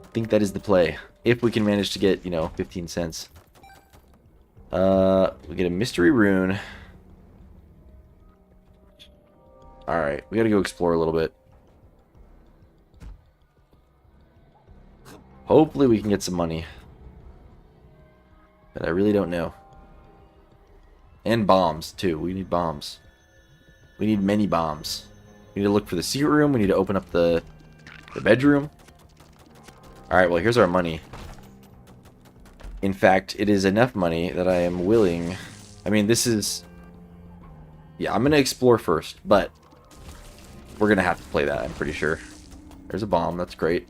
I think that is the play, if we can manage to get, you know, 15 cents. We get a mystery rune. Alright, we got to go explore a little bit. Hopefully we can get some money. But I really don't know. And bombs, too. We need bombs. We need many bombs. We need to look for the secret room. We need to open up the bedroom. Alright, well, here's our money. In fact, it is enough money that I am willing... I mean, this is... Yeah, I'm going to explore first, but... We're going to have to play that, I'm pretty sure. There's a bomb. That's great.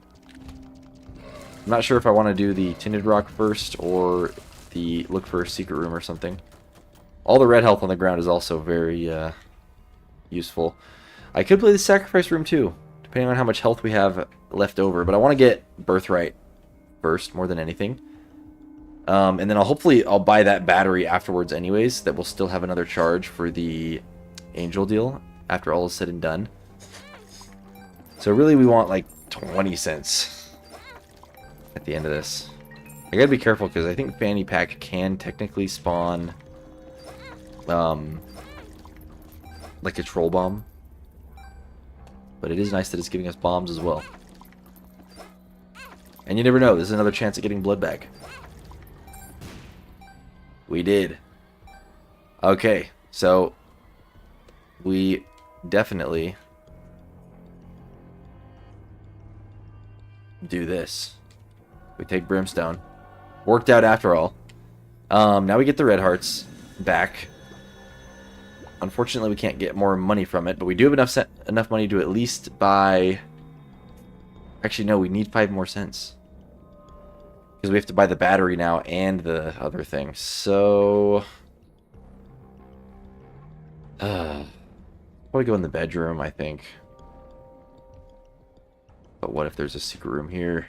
I'm not sure if I want to do the Tinted Rock first or the look for a secret room or something. All the red health on the ground is also very useful. I could play the sacrifice room too, depending on how much health we have left over. But I want to get Birthright first more than anything. And then I'll buy that battery afterwards anyways. That will still have another charge for the angel deal after all is said and done. So really we want like 20 cents. At the end of this. I gotta be careful because I think Fanny Pack can technically spawn like a troll bomb. But it is nice that it's giving us bombs as well. And you never know, there's another chance at getting blood bag. We did. Okay, So we definitely do this. We take Brimstone. Worked out after all. Now we get the red hearts back. Unfortunately, we can't get more money from it, but we do have enough money to at least buy... Actually, no, we need 5 more cents. Because we have to buy the battery now and the other thing. So... probably go in the bedroom, I think. But what if there's a secret room here?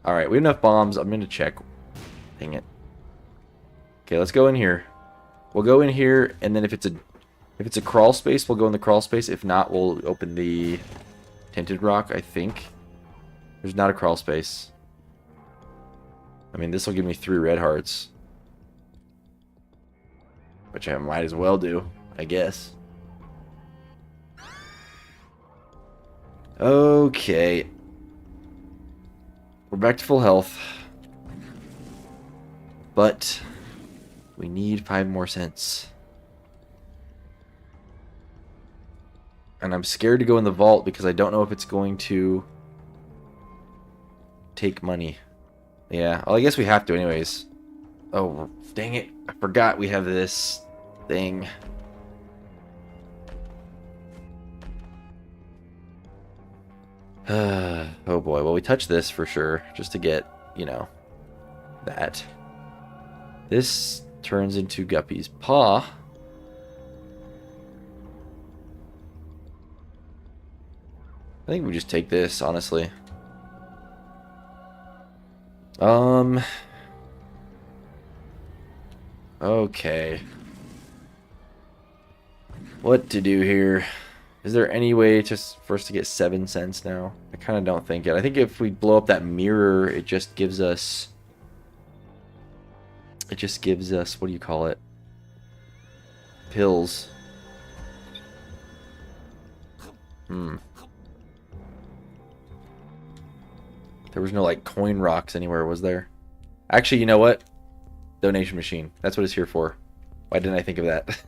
Alright, we have enough bombs. I'm going to check. Dang it. Okay, let's go in here. We'll go in here, and then if it's a crawl space, we'll go in the crawl space. If not, we'll open the tinted rock, I think. There's not a crawl space. I mean, this will give me 3 red hearts. Which I might as well do, I guess. Okay. We're back to full health. But we need 5 more cents. And I'm scared to go in the vault because I don't know if it's going to take money. Yeah, well, I guess we have to anyways. Oh, dang it. I forgot we have this thing. Oh boy, well we touch this for sure, just to get, you know, that. This turns into Guppy's paw. I think we just take this, honestly. Okay. What to do here? Is there any way for us to get 7 cents now? I kind of don't think it. I think if we blow up that mirror, it just gives us... It just gives us, what do you call it? Pills. There was no, like, coin rocks anywhere, was there? Actually, you know what? Donation machine. That's what it's here for. Why didn't I think of that?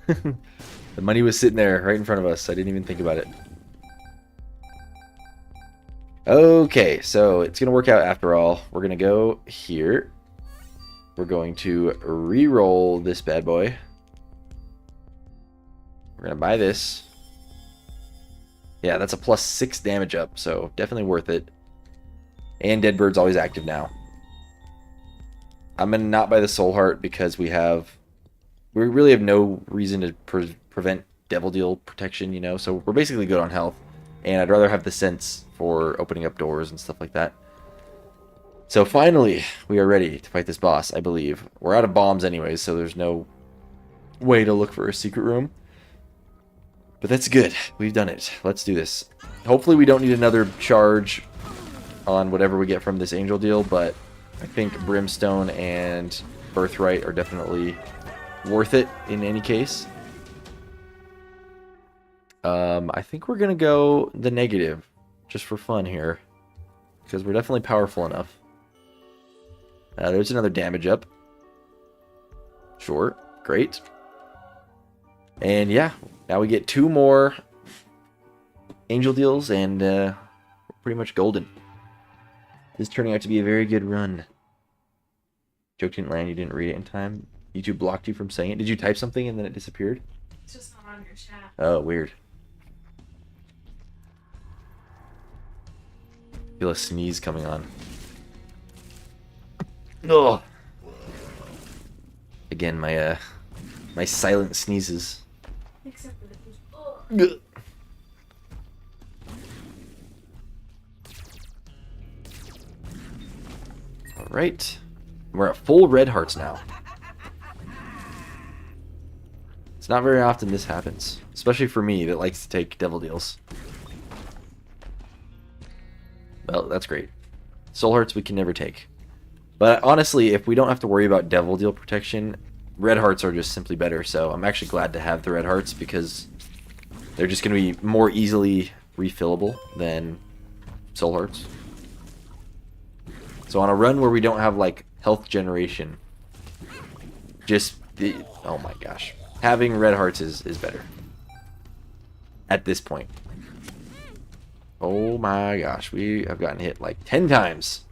The money was sitting there right in front of us. I didn't even think about it. Okay, so it's going to work out after all. We're going to go here. We're going to re-roll this bad boy. We're going to buy this. Yeah, that's a +6 damage up, so definitely worth it. And Deadbird's always active now. I'm going to not buy the Soul Heart because we really have no reason to prevent Devil Deal protection, you know, so we're basically good on health. And I'd rather have the sense for opening up doors and stuff like that. So finally, we are ready to fight this boss, I believe. We're out of bombs anyways, so there's no way to look for a secret room. But that's good. We've done it. Let's do this. Hopefully we don't need another charge on whatever we get from this angel deal, but I think Brimstone and Birthright are definitely worth it in any case. I think we're going to go the negative, just for fun here, because we're definitely powerful enough. There's another damage up. Sure, great. And yeah, now we get 2 more angel deals, and we're pretty much golden. This is turning out to be a very good run. Joke didn't land, you didn't read it in time. YouTube blocked you from saying it. Did you type something and then it disappeared? It's just not on your chat. Oh, weird. Feel a sneeze coming on. Ugh. Again, my my silent sneezes. Except for the... Ugh. All right, we're at full red hearts now. It's not very often this happens, especially for me that likes to take devil deals. Well, that's great. Soul hearts we can never take. But honestly, if we don't have to worry about devil deal protection, red hearts are just simply better. So I'm actually glad to have the red hearts because they're just going to be more easily refillable than soul hearts. So on a run where we don't have like health generation, just the, oh my gosh. having red hearts is better. At this point. Oh my gosh, we have gotten hit like 10 times.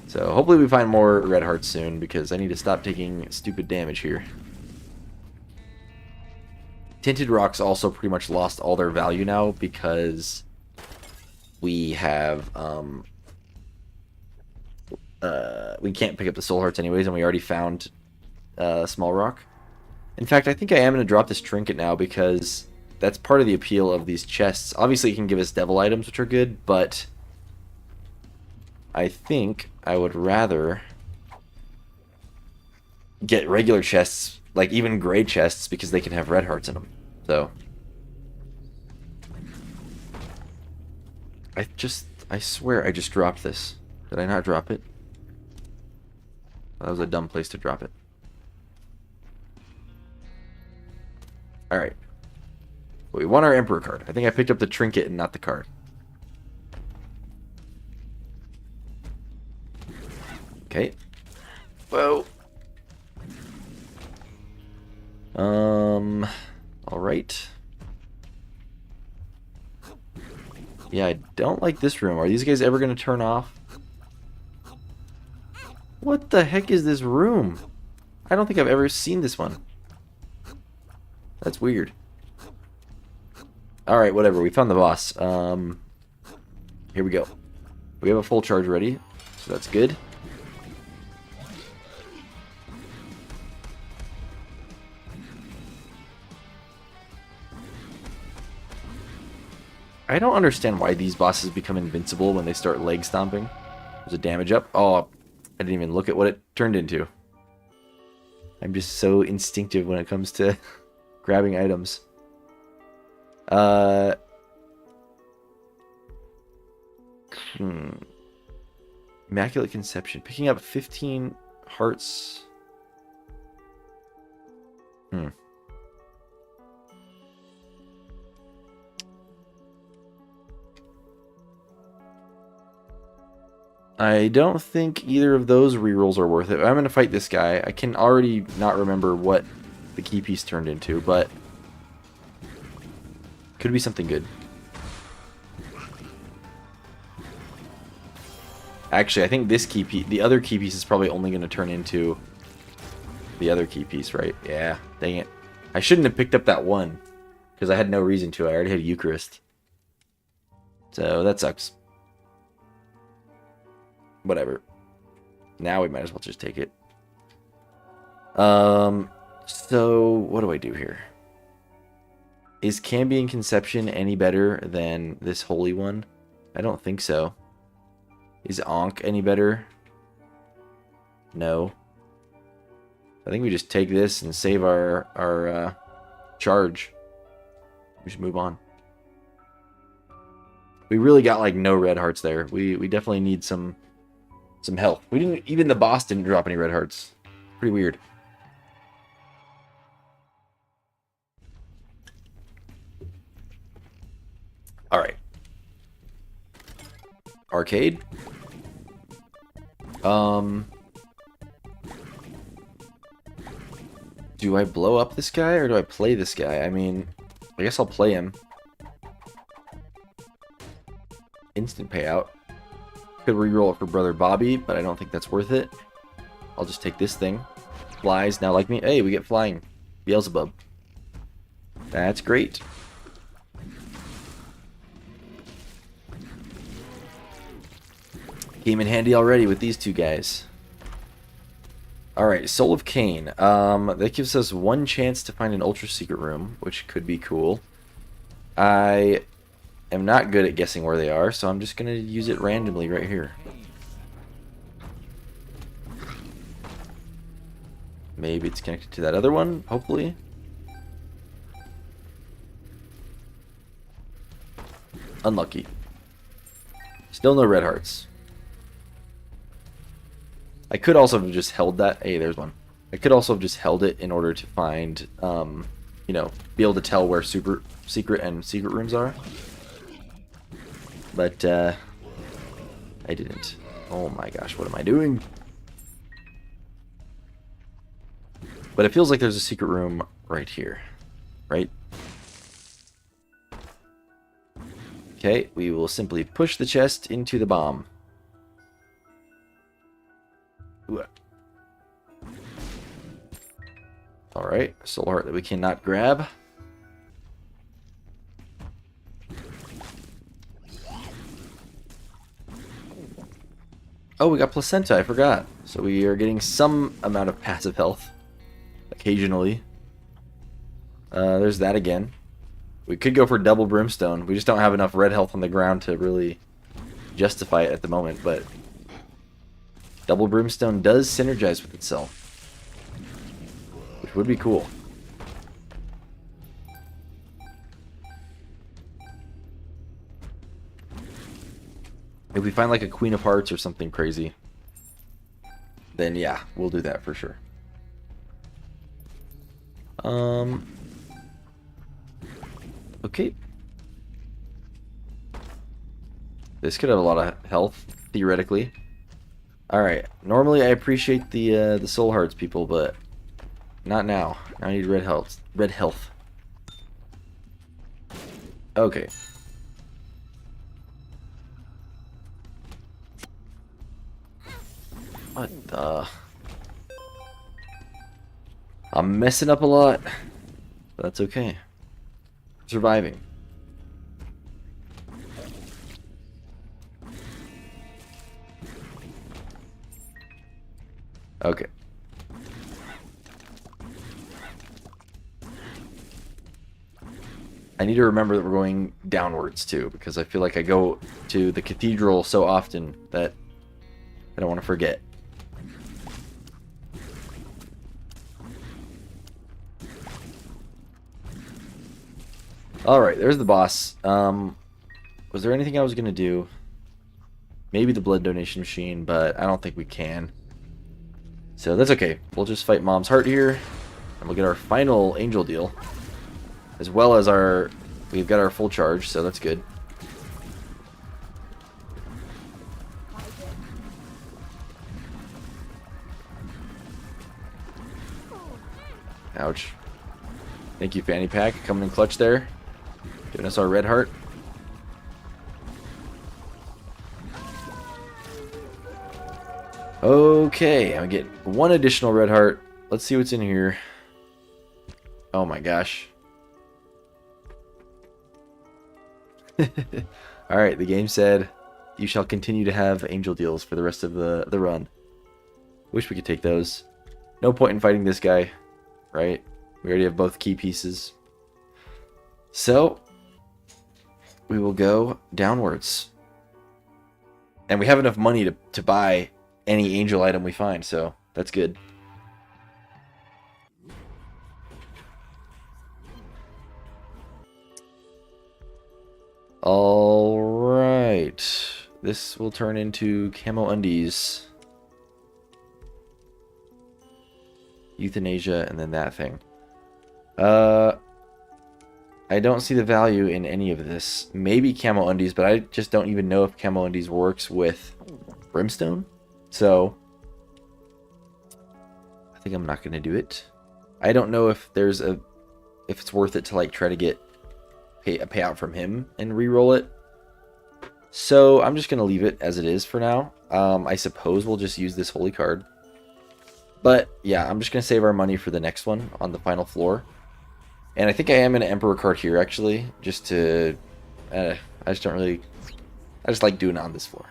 So hopefully we find more red hearts soon, because I need to stop taking stupid damage here. Tinted rocks also pretty much lost all their value now, because we have we can't pick up the soul hearts anyways, and we already found small rock. In fact, I think I am going to drop this trinket now, because that's part of the appeal of these chests. Obviously, it can give us devil items, which are good, but I think I would rather get regular chests, like even gray chests, because they can have red hearts in them. So I swear I just dropped this. Did I not drop it? That was a dumb place to drop it. Alright. We want our Emperor card. I think I picked up the trinket and not the card. Okay. Whoa. Alright. Yeah, I don't like this room. Are these guys ever going to turn off? What the heck is this room? I don't think I've ever seen this one. That's weird. Alright, whatever. We found the boss. Here we go. We have a full charge ready, so that's good. I don't understand why these bosses become invincible when they start leg stomping. There's a damage up. Oh, I didn't even look at what it turned into. I'm just so instinctive when it comes to grabbing items. Immaculate Conception. Picking up 15 hearts. I don't think either of those rerolls are worth it. I'm going to fight this guy. I can already not remember what the key piece turned into, but could be something good. Actually, I think this key piece, the other key piece is probably only going to turn into the other key piece, right? Yeah, dang it. I shouldn't have picked up that one, because I had no reason to. I already had Eucharist. So that sucks. Whatever. Now we might as well just take it. So what do I do here? Is Cambion Conception any better than this Holy One? I don't think so. Is Ankh any better? No. I think we just take this and save our charge. We should move on. We really got like no red hearts there. We definitely need some health. We didn't, even the boss didn't drop any red hearts. Pretty weird. All right. Arcade. Do I blow up this guy or do I play this guy? I mean, I guess I'll play him. Instant payout. Could reroll it for Brother Bobby, but I don't think that's worth it. I'll just take this thing. Flies now like me. Hey, we get flying. Beelzebub. That's great. Came in handy already with these two guys. Alright, Soul of Cain. That gives us one chance to find an ultra secret room, which could be cool. I am not good at guessing where they are, so I'm just going to use it randomly right here. Maybe it's connected to that other one, hopefully. Unlucky. Still no red hearts. I could also have just held that. Hey, there's one. I could also have just held it in order to find, you know, be able to tell where super secret and secret rooms are. But, I didn't. Oh my gosh, what am I doing? But it feels like there's a secret room right here. Right? Okay, we will simply push the chest into the bomb. Ooh. Alright, soul heart that we cannot grab. Oh, we got placenta, I forgot. So we are getting some amount of passive health. Occasionally. There's that again. We could go for double brimstone. We just don't have enough red health on the ground to really justify it at the moment, but double brimstone does synergize with itself, which would be cool. If we find like a Queen of Hearts or something crazy, then yeah, we'll do that for sure. Okay. This could have a lot of health, theoretically. Alright, normally I appreciate the soul hearts, people, but not now. I need red health. Red health. Okay. What the... I'm messing up a lot, but that's okay. Surviving. Okay. I need to remember that we're going downwards too, because I feel like I go to the cathedral so often that I don't want to forget. Alright, there's the boss. Was there anything I was going to do? Maybe the blood donation machine, but I don't think we can. So that's okay. We'll just fight Mom's Heart here, and we'll get our final angel deal. As well as we've got our full charge, so that's good. Ouch. Thank you, Fanny Pack, coming in clutch there. Giving us our red heart. Okay, I get one additional red heart. Let's see what's in here. Oh my gosh. Alright, the game said you shall continue to have angel deals for the rest of the run. Wish we could take those. No point in fighting this guy, right? We already have both key pieces. So, we will go downwards. And we have enough money to buy any angel item we find, so that's good. Alright. This will turn into camo undies. Euthanasia, and then that thing. I don't see the value in any of this. Maybe camo undies, but I just don't even know if camo undies works with brimstone. So, I think I'm not going to do it. I don't know if there's if it's worth it to like try to get a payout from him and re-roll it. So, I'm just going to leave it as it is for now. I suppose we'll just use this holy card. But, yeah, I'm just going to save our money for the next one on the final floor. And I think I am going to Emperor card here, actually. Just to... I just don't really... I just like doing it on this floor.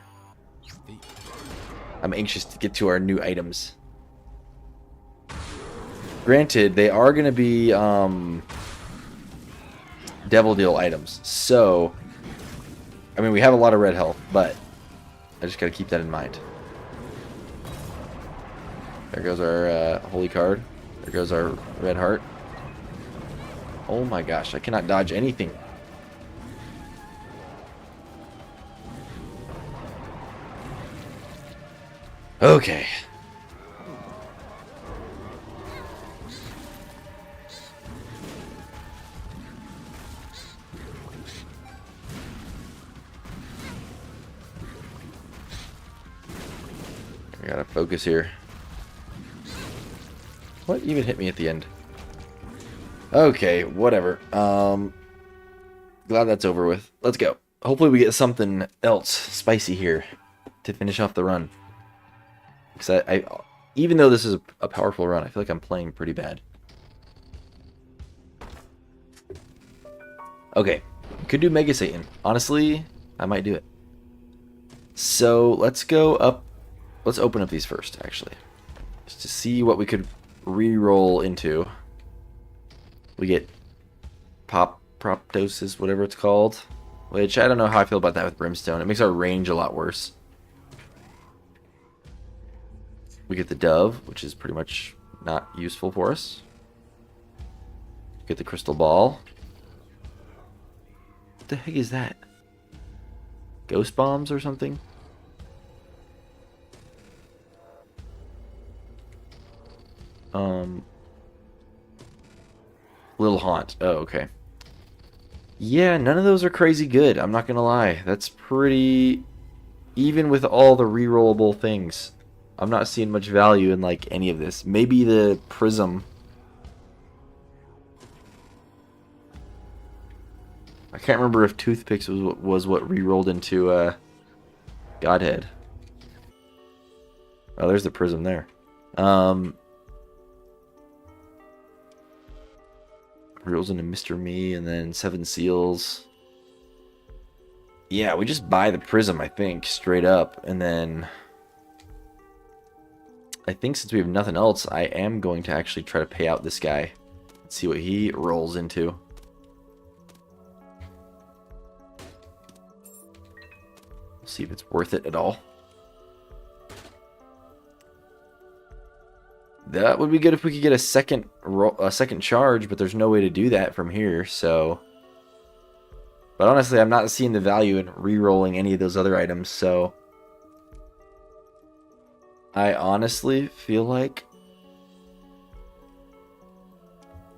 I'm anxious to get to our new items. Granted, they are going to be Devil Deal items. So, I mean, we have a lot of red health, but I just got to keep that in mind. There goes our holy card. There goes our red heart. Oh my gosh, I cannot dodge anything. Okay. I gotta focus here. What even hit me at the end? Okay, whatever. Glad that's over with. Let's go. Hopefully we get something else spicy here to finish off the run. Because I even though this is a powerful run, I feel like I'm playing pretty bad. Okay, could do Mega Satan. Honestly, I might do it. So let's go up. Let's open up these first, actually, just to see what we could re-roll into. We get Proptosis, whatever it's called, which I don't know how I feel about that with Brimstone. It makes our range a lot worse. We get the Dove, which is pretty much not useful for us. Get the Crystal Ball. What the heck is that? Ghost Bombs or something? Little Haunt. Oh, okay. Yeah, none of those are crazy good. I'm not gonna lie. That's pretty... Even with all the rerollable things, I'm not seeing much value in, like, any of this. Maybe the Prism. I can't remember if Toothpicks was what rerolled into Godhead. Oh, there's the Prism there. Rerolls into Mr. Me, and then 7 Seals. Yeah, we just buy the Prism, I think, straight up, and then... I think since we have nothing else, I am going to actually try to pay out this guy. Let's see what he rolls into. See if it's worth it at all. That would be good if we could get a second charge, but there's no way to do that from here, so... But honestly, I'm not seeing the value in re-rolling any of those other items, so... I honestly feel like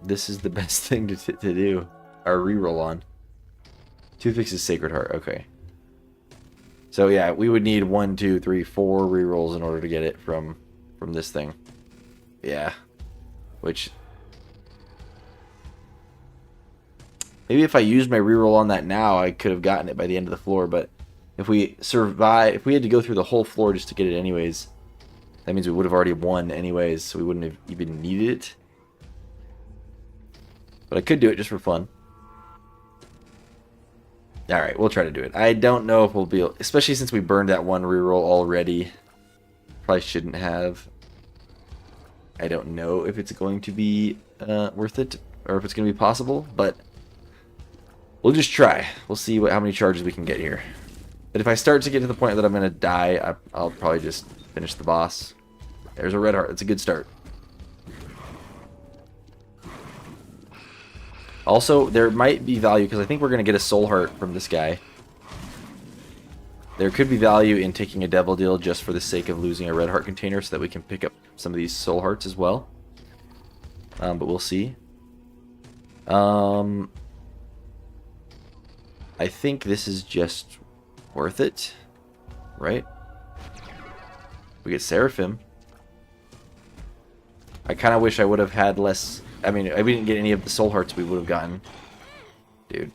this is the best thing to do. Or re-roll on. Toothpicks is Sacred Heart, okay. So yeah, we would need 1, 2, 3, 4 re-rolls in order to get it from this thing. Yeah. Which... Maybe if I used my reroll on that now, I could have gotten it by the end of the floor, but if we had to go through the whole floor just to get it anyways, that means we would have already won anyways, so we wouldn't have even needed it. But I could do it just for fun. Alright, we'll try to do it. I don't know if we'll be able, especially since we burned that one reroll already. Probably shouldn't have. I don't know if it's going to be worth it, or if it's going to be possible, but we'll just try. We'll see how many charges we can get here. But if I start to get to the point that I'm going to die, I'll probably just finish the boss. There's a red heart. That's a good start. Also, there might be value, because I think we're going to get a soul heart from this guy. There could be value in taking a devil deal just for the sake of losing a red heart container so that we can pick up some of these soul hearts as well. But we'll see. I think this is just worth it, right? We get Seraphim. I kind of wish I would have had less... I mean, if we didn't get any of the soul hearts we would have gotten. Dude.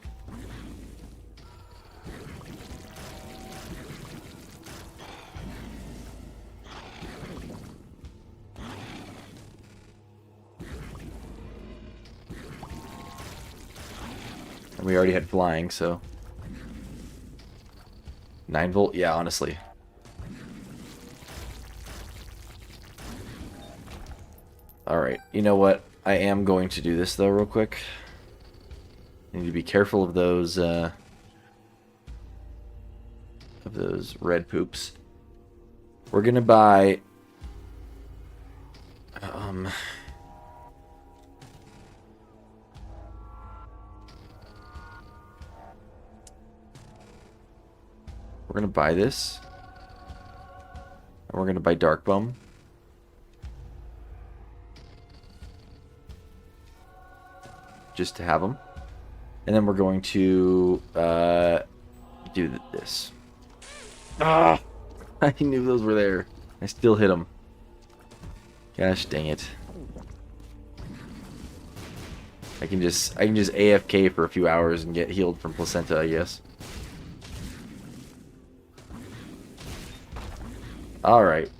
And we already had flying, so... 9 volt? Yeah, honestly. Alright, you know what? I am going to do this, though, real quick. I need to be careful of those red poops. We're gonna buy... We're gonna buy this. And we're gonna buy Dark Bum. Just to have them. And then we're going to do this. Ah! I knew those were there. I still hit them. Gosh dang it. I can just AFK for a few hours and get healed from placenta, I guess. Alright.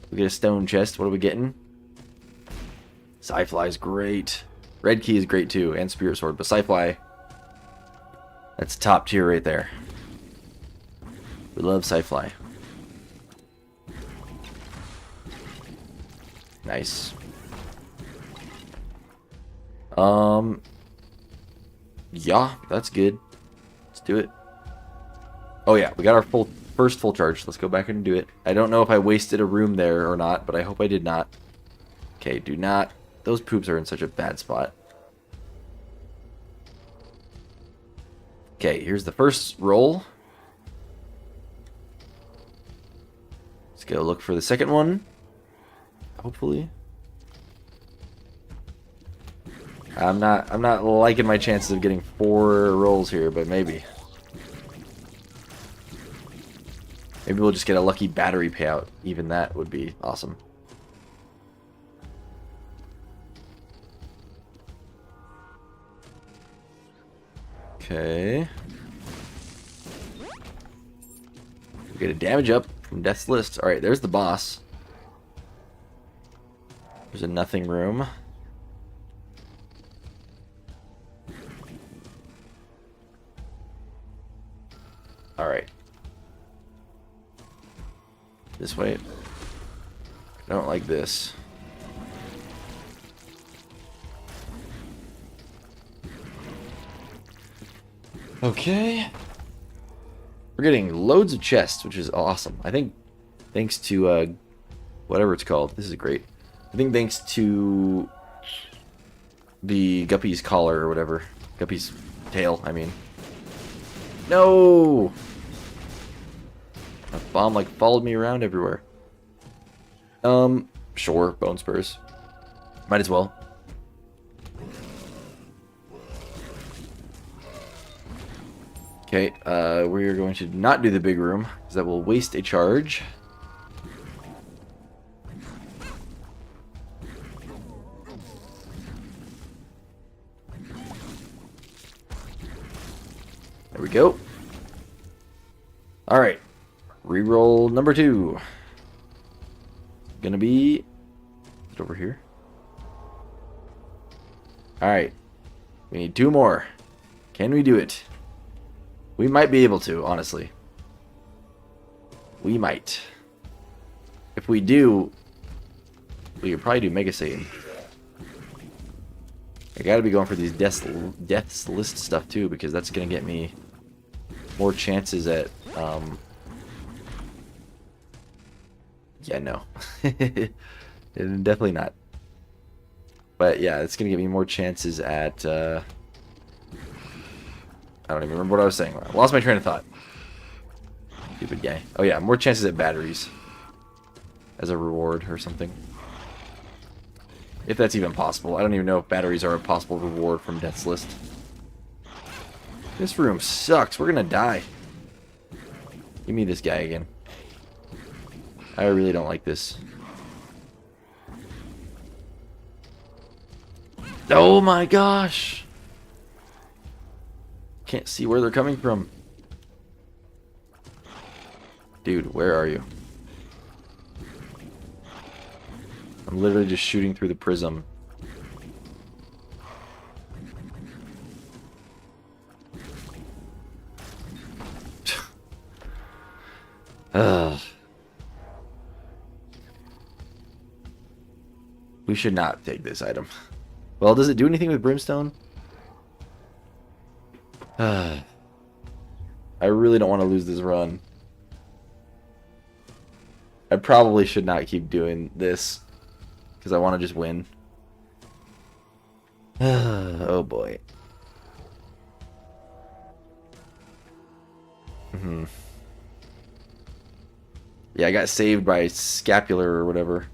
We get a stone chest. What are we getting? Sci-Fly is great. Red key is great too, and Spirit Sword, but Sci-Fly, that's top tier right there. We love Sci-Fly. Nice. Yeah, that's good. Let's do it. Oh yeah, we got our first full charge. Let's go back and do it. I don't know if I wasted a room there or not, but I hope I did not. Okay, do not. Those poops are in such a bad spot. Okay, here's the first roll. Let's go look for the second one. Hopefully. I'm not liking my chances of getting 4 rolls here, but maybe. Maybe we'll just get a lucky battery payout. Even that would be awesome. Okay. We get a damage up from Death's List. Alright, there's the boss. There's a nothing room. Alright. This way. I don't like this. Okay. We're getting loads of chests, which is awesome. I think thanks to whatever it's called. This is great. I think thanks to the Guppy's collar or whatever. Guppy's tail, I mean. No! A bomb like followed me around everywhere. Sure, bone spurs. Might as well. Okay, we're going to not do the big room, because that will waste a charge. There we go. Alright. Reroll number 2. Gonna be... Is it over here? Alright. We need 2 more. Can we do it? We might be able to, honestly. We might. If we do, we could probably do Mega Satan. I gotta be going for these Death's List stuff too, because that's gonna get me more chances at, yeah, no. Definitely not. But yeah, it's gonna give me more chances at, I don't even remember what I was saying. I lost my train of thought. Stupid guy. Oh yeah, more chances at batteries. As a reward or something. If that's even possible. I don't even know if batteries are a possible reward from Death's List. This room sucks. We're gonna die. Give me this guy again. I really don't like this. Oh my gosh! Can't see where they're coming from. Dude, where are you? I'm literally just shooting through the prism. Ugh. We should not take this item. Well, does it do anything with brimstone? I really don't want to lose this run. I probably should not keep doing this. Because I want to just win. Oh boy. Yeah, I got saved by scapular or whatever.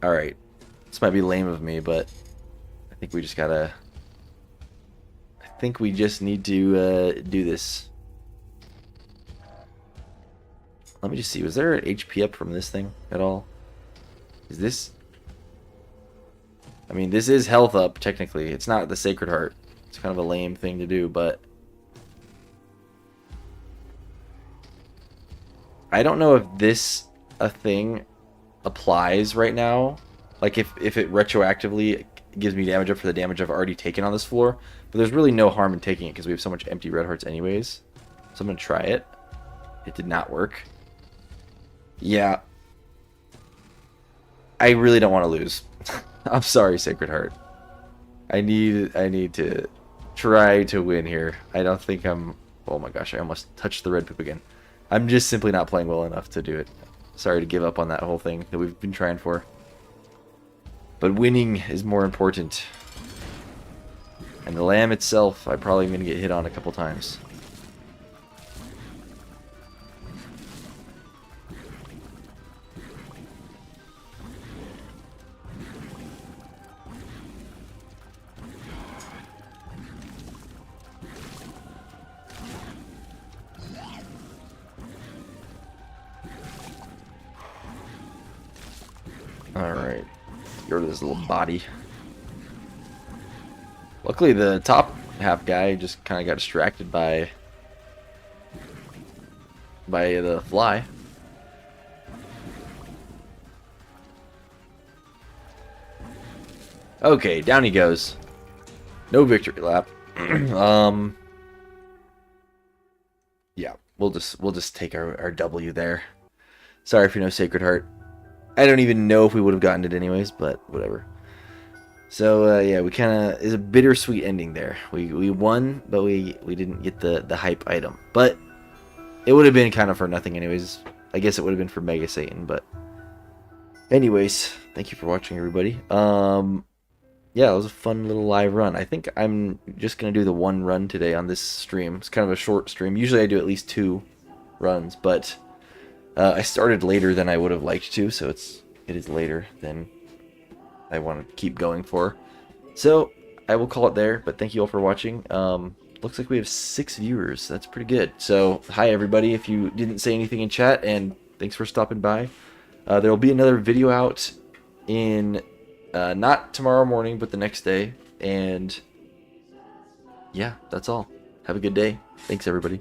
Alright. This might be lame of me, but I think we just gotta... I think we just need to do this. Let me just see. Was there an HP up from this thing at all? Is this... I mean, this is health up, technically. It's not the Sacred Heart. It's kind of a lame thing to do, but... I don't know if this a thing applies right now. Like, if it retroactively gives me damage up for the damage I've already taken on this floor. But there's really no harm in taking it because we have so much empty red hearts anyways. So I'm going to try it. It did not work. Yeah. I really don't want to lose. I'm sorry, Sacred Heart. I need to try to win here. I don't think I'm... Oh my gosh, I almost touched the red poop again. I'm just simply not playing well enough to do it. Sorry to give up on that whole thing that we've been trying for. But winning is more important. And the lamb itself, I'm probably going to get hit on a couple times. Alright. Go to this little body. Luckily the top half guy just kind of got distracted by the fly. Okay, down he goes. No victory lap. Yeah, we'll just take our W there. Sorry for no Sacred Heart. I don't even know if we would have gotten it anyways, but whatever. So yeah, we kind of is a bittersweet ending there. We won, but we didn't get the hype item. But it would have been kind of for nothing anyways. I guess it would have been for Mega Satan, but anyways, thank you for watching, everybody. Yeah, it was a fun little live run. I think I'm just gonna do the one run today on this stream. It's kind of a short stream. Usually I do at least 2 runs, but I started later than I would have liked to, so it is later than I want to keep going for. So I will call it there, but thank you all for watching. Looks like we have 6 viewers. That's pretty good. So hi everybody, if you didn't say anything in chat, and thanks for stopping by. There will be another video out in not tomorrow morning, but the next day. And yeah, that's all. Have a good day. Thanks everybody.